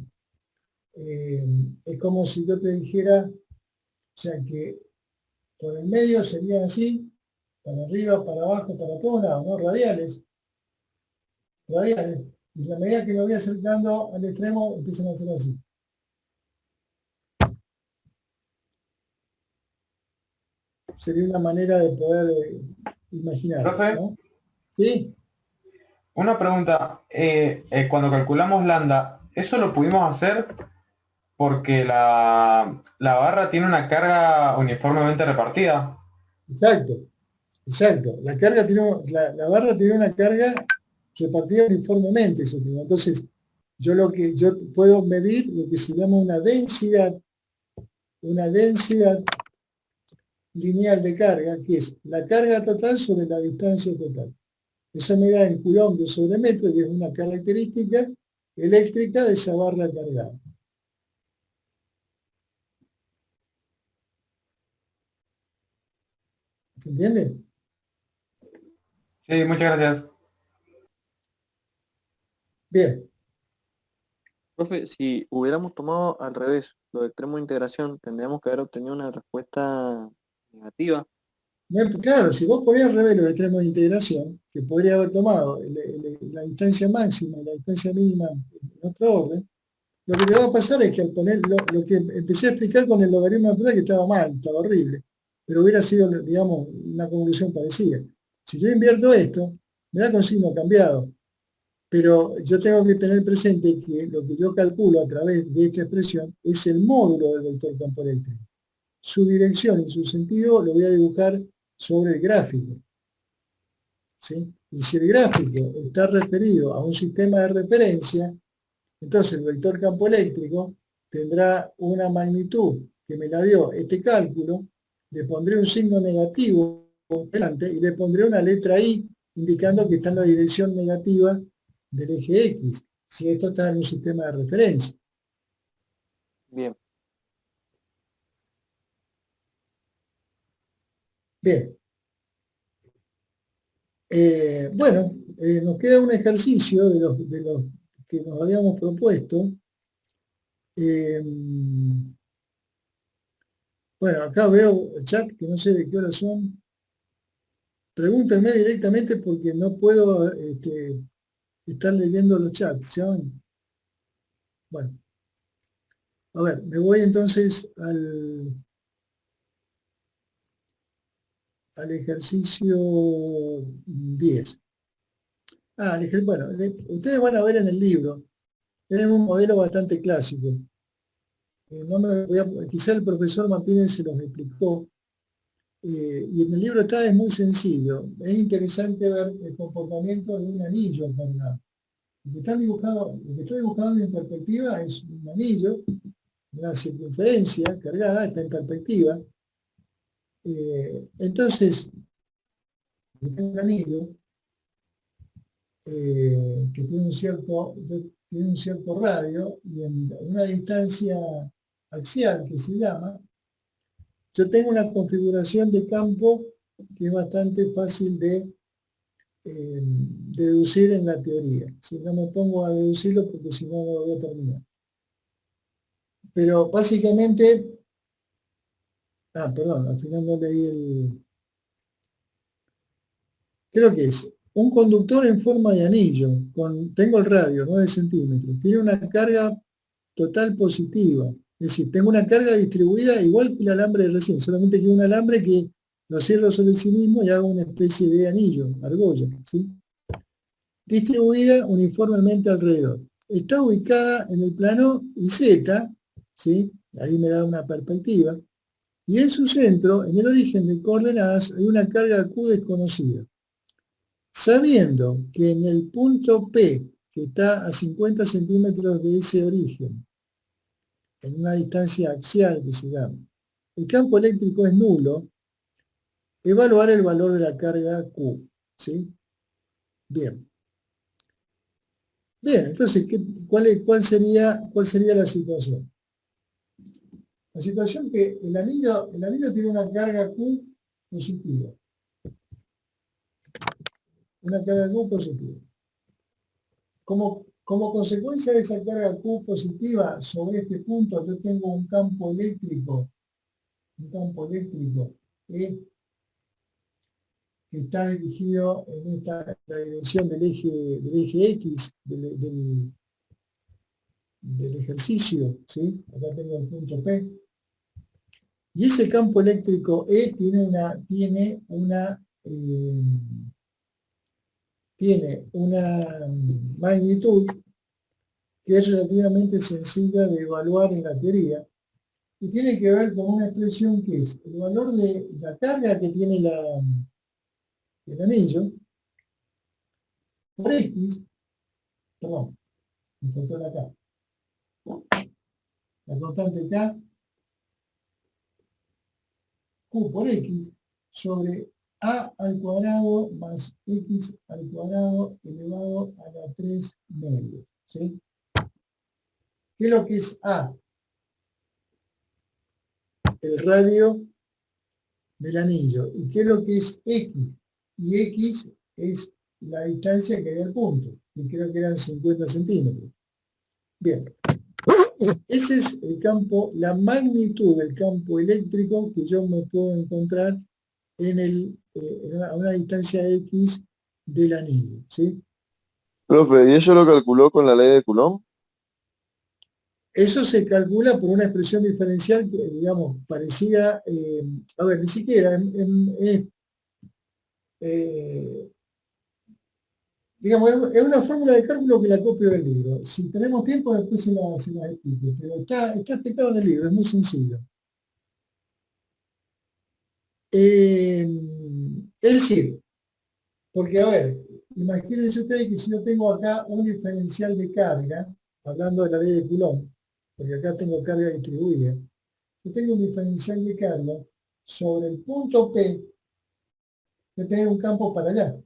A: es como si yo te dijera, o sea que por el medio serían así, para arriba, para abajo, para todos lados, ¿no? Radiales. Radiales. Y a medida que me voy acercando al extremo, empiezan a ser así. Sería una manera de poder imaginar,
O: Profe,
A: ¿no? ¿Sí?
O: una pregunta. Cuando calculamos lambda, ¿eso lo pudimos hacer porque la barra tiene una carga uniformemente repartida?
A: Exacto, exacto. La carga tiene, la barra tiene una carga repartida uniformemente. Entonces, yo puedo medir lo que se llama una densidad lineal de carga, que es la carga total sobre la distancia total. Eso me da en coulomb sobre metro, que es una característica eléctrica de esa barra cargada. ¿Se entiende?
O: Sí, muchas gracias.
A: Bien.
M: Profe, si hubiéramos tomado al revés los extremos de integración, tendríamos que haber obtenido una respuesta negativa.
A: Claro, si vos ponías al revés los extremos de integración, que podría haber tomado la distancia máxima y la distancia mínima en otro orden, lo que te va a pasar es que al poner lo que empecé a explicar con el logaritmo natural, que estaba mal, estaba horrible, pero hubiera sido, digamos, una conclusión parecida. Si yo invierto esto, me da con signo cambiado, pero yo tengo que tener presente que lo que yo calculo a través de esta expresión es el módulo del vector campo eléctrico. Su dirección y su sentido lo voy a dibujar sobre el gráfico. ¿Sí? Y si el gráfico está referido a un sistema de referencia, entonces el vector campo eléctrico tendrá una magnitud que me la dio este cálculo, le pondré un signo negativo delante y le pondré una letra I indicando que está en la dirección negativa del eje X, si esto está en un sistema de referencia.
M: Bien.
A: Bien. Bueno, nos queda un ejercicio de los que nos habíamos propuesto. Bueno, acá veo el chat, que no sé de qué hora son. Pregúntenme directamente porque no puedo estar leyendo los chats, ¿saben? Bueno. A ver, me voy entonces al ejercicio 10. Bueno, ustedes van a ver en el libro, es un modelo bastante clásico. Quizá el profesor Martínez se los explicó, y en el libro es muy sencillo. Es interesante ver el comportamiento de un anillo cargado. Lo que estoy dibujando en perspectiva es un anillo, una circunferencia cargada, está en perspectiva. Entonces, un anillo que tiene un cierto radio y en una distancia axial que se llama, yo tengo una configuración de campo que es bastante fácil de deducir en la teoría. Si no me pongo a deducirlo porque si no, no lo voy a terminar. Pero básicamente, perdón, al final no leí el... Creo que es un conductor en forma de anillo, tengo el radio, 9 centímetros, tiene una carga total positiva, es decir, tengo una carga distribuida igual que el alambre de recién, solamente que un alambre que lo cierro sobre sí mismo y hago una especie de anillo, argolla, ¿sí? Distribuida uniformemente alrededor. Está ubicada en el plano IZ, ¿sí? Ahí me da una perspectiva, Y en su centro, en el origen de coordenadas, hay una carga Q desconocida. Sabiendo que en el punto P, que está a 50 centímetros de ese origen, en una distancia axial que se llama, el campo eléctrico es nulo, evaluar el valor de la carga Q. ¿Sí? Bien. Bien, entonces, ¿cuál sería la situación? La situación que el anillo tiene una carga Q positiva. Una carga Q positiva. Como consecuencia de esa carga Q positiva sobre este punto, yo tengo un campo eléctrico que está dirigido en la dirección del eje X, del ejercicio, ¿sí? Acá tengo el punto P. Y ese campo eléctrico E tiene una magnitud que es relativamente sencilla de evaluar en la teoría, y tiene que ver con una expresión que es el valor de la carga que tiene el anillo por X, perdón, me faltó la K. La constante K, Q por X, sobre A al cuadrado más X al cuadrado elevado a la 3 medio. ¿Sí? ¿Qué es lo que es A? El radio del anillo. ¿Y qué es lo que es X? Y X es la distancia que hay al punto, que creo que eran 50 centímetros. Bien. Ese es el campo, la magnitud del campo eléctrico que yo me puedo encontrar a una distancia X del anillo. ¿Sí?
D: Profe, ¿y eso lo calculó con la ley de Coulomb?
A: Eso se calcula por una expresión diferencial que, digamos, parecía, a ver, ni siquiera, digamos, es una fórmula de cálculo que la copio del libro. Si tenemos tiempo, después se la explico, pero está explicado en el libro, es muy sencillo. Es decir, porque, a ver, imagínense ustedes que si yo tengo acá un diferencial de carga, hablando de la ley de Coulomb, porque acá tengo carga distribuida, yo tengo un diferencial de carga sobre el punto P, que tiene un campo para allá.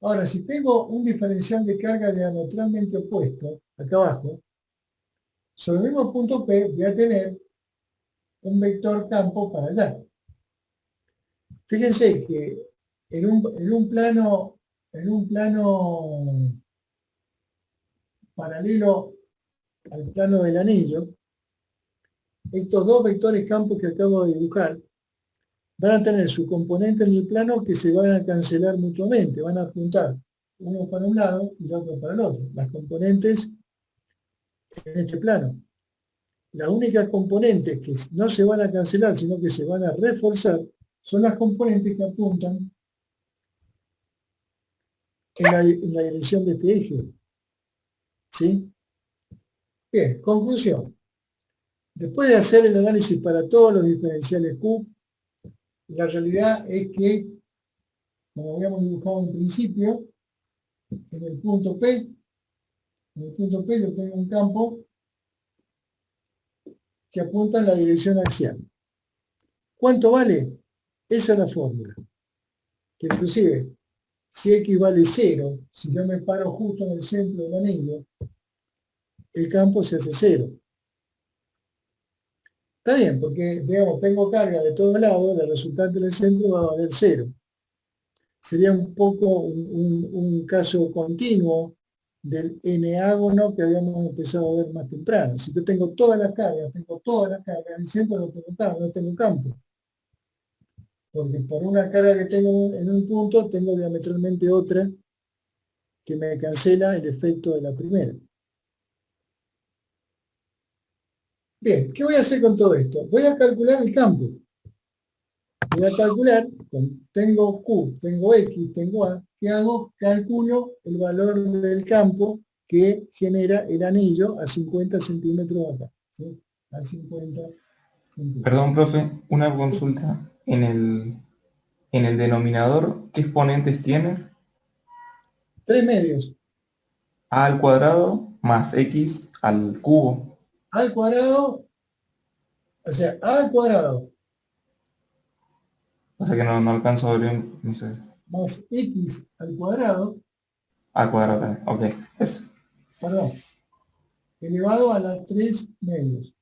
A: Ahora, si tengo un diferencial de carga diametralmente opuesto, acá abajo, sobre el mismo punto P voy a tener un vector campo para allá. Fíjense que en un plano paralelo al plano del anillo, estos dos vectores campos que acabo de dibujar van a tener su componente en el plano que se van a cancelar mutuamente, van a apuntar uno para un lado y el otro para el otro, las componentes en este plano. Las únicas componentes que no se van a cancelar, sino que se van a reforzar, son las componentes que apuntan en la dirección de este eje. ¿Sí? Bien, conclusión. Después de hacer el análisis para todos los diferenciales Q, la realidad es que, como habíamos dibujado en principio, en el punto P yo tengo un campo que apunta en la dirección axial. ¿Cuánto vale? Esa es la fórmula. Que inclusive, si X vale 0, si yo me paro justo en el centro del anillo, el campo se hace 0. Está bien, porque, digamos, tengo carga de todos lados, la resultante del centro va a valer 0. Sería un poco un caso continuo del n-ágono que habíamos empezado a ver más temprano. Si yo tengo todas las cargas, el centro no tengo campo. Porque por una carga que tengo en un punto, tengo diametralmente otra que me cancela el efecto de la primera. Bien, ¿qué voy a hacer con todo esto? Voy a calcular el campo. Voy a calcular, tengo Q, tengo X, tengo A, ¿qué hago? Calculo el valor del campo que genera el anillo a 50 centímetros acá. ¿Sí? A 50
O: Perdón, profe, una consulta. En el denominador, ¿qué exponentes tiene?
A: 3 medios.
O: A al cuadrado más x al cubo.
A: A al cuadrado, o sea, A al cuadrado
O: O sea que no alcanzo a ver, no sé.
A: más X al cuadrado,
O: Al cuadrado también. Ok. Eso.
A: perdón, elevado a las 3 medios.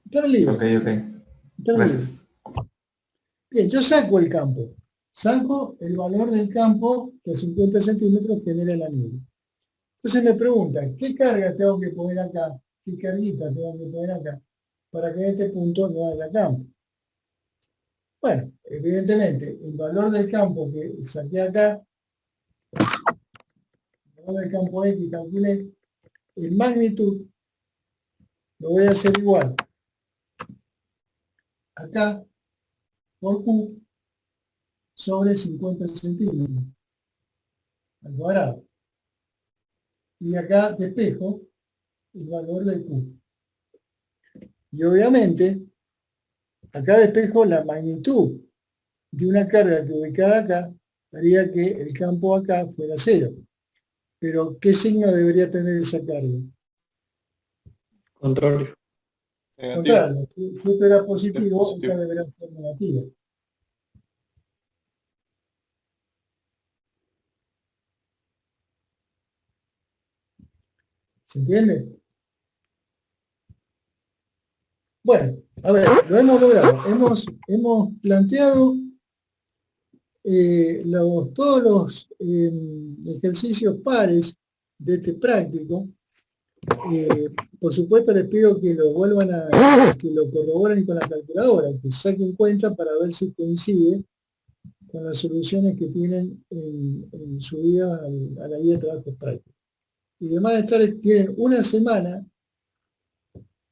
A: Está libre.
O: Ok.
A: Está libre.
O: Gracias.
A: Bien, yo saco el campo. Saco el valor del campo que a 50 centímetros genera el anillo. Entonces me preguntan, ¿qué carga tengo que poner acá? ¿Qué carguita tengo que poner acá? Para que en este punto no haya campo. Bueno, evidentemente, el valor del campo que saqué acá, el valor del campo X, calculé, en magnitud, lo voy a hacer igual. Acá, por Q, sobre 50 centímetros al cuadrado. Y acá despejo el valor de Q. Y obviamente, acá despejo la magnitud de una carga que ubicada acá haría que el campo acá fuera cero. Pero, ¿qué signo debería tener esa carga?
L: Contrario.
A: Contrario, si esto era positivo, esta debería ser negativa. ¿Se entiende? Bueno, a ver, lo hemos logrado. Hemos planteado todos los ejercicios pares de este práctico. Por supuesto les pido que lo vuelvan que lo corroboren con la calculadora, que saquen cuenta para ver si coincide con las soluciones que tienen en su vida a la guía de trabajos prácticos. Y además de estar, tienen una semana,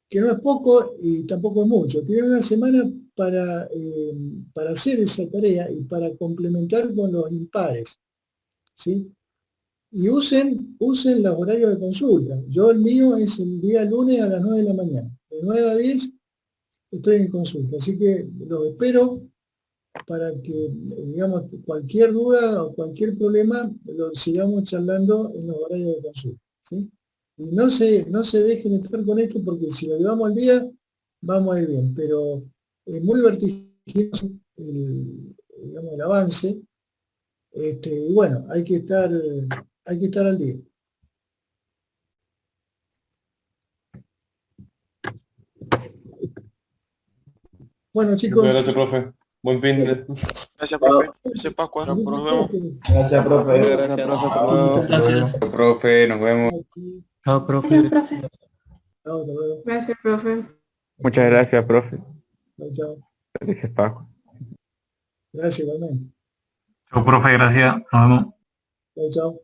A: que no es poco y tampoco es mucho, tienen una semana para hacer esa tarea y para complementar con los impares, ¿sí? Y usen los horarios de consulta. Yo el mío es el día lunes a las 9 de la mañana. De 9 a 10 estoy en consulta. Así que los espero para que, digamos, cualquier duda o cualquier problema lo sigamos charlando en los horarios de consulta, ¿sí? Y no se dejen estar con esto porque si lo llevamos al día, vamos a ir bien. Pero es muy vertiginoso el avance. Y bueno, hay que estar al día. Bueno, chicos.
O: Muchas gracias, profe. Buen fin de...
N: Gracias, profe. Feliz Pascua. Nos vemos.
O: Gracias, profe.
B: Gracias, profe. Hasta luego.
L: Gracias.
O: Profe, nos vemos.
L: Chao, profe.
A: Chao, hasta luego.
P: Gracias, profe.
O: Muchas gracias, profe.
A: Chao, chao.
O: Felices Pascua.
A: Gracias, igualmente.
O: Chao, profe, gracias. Nos vemos.
A: Chao, chao.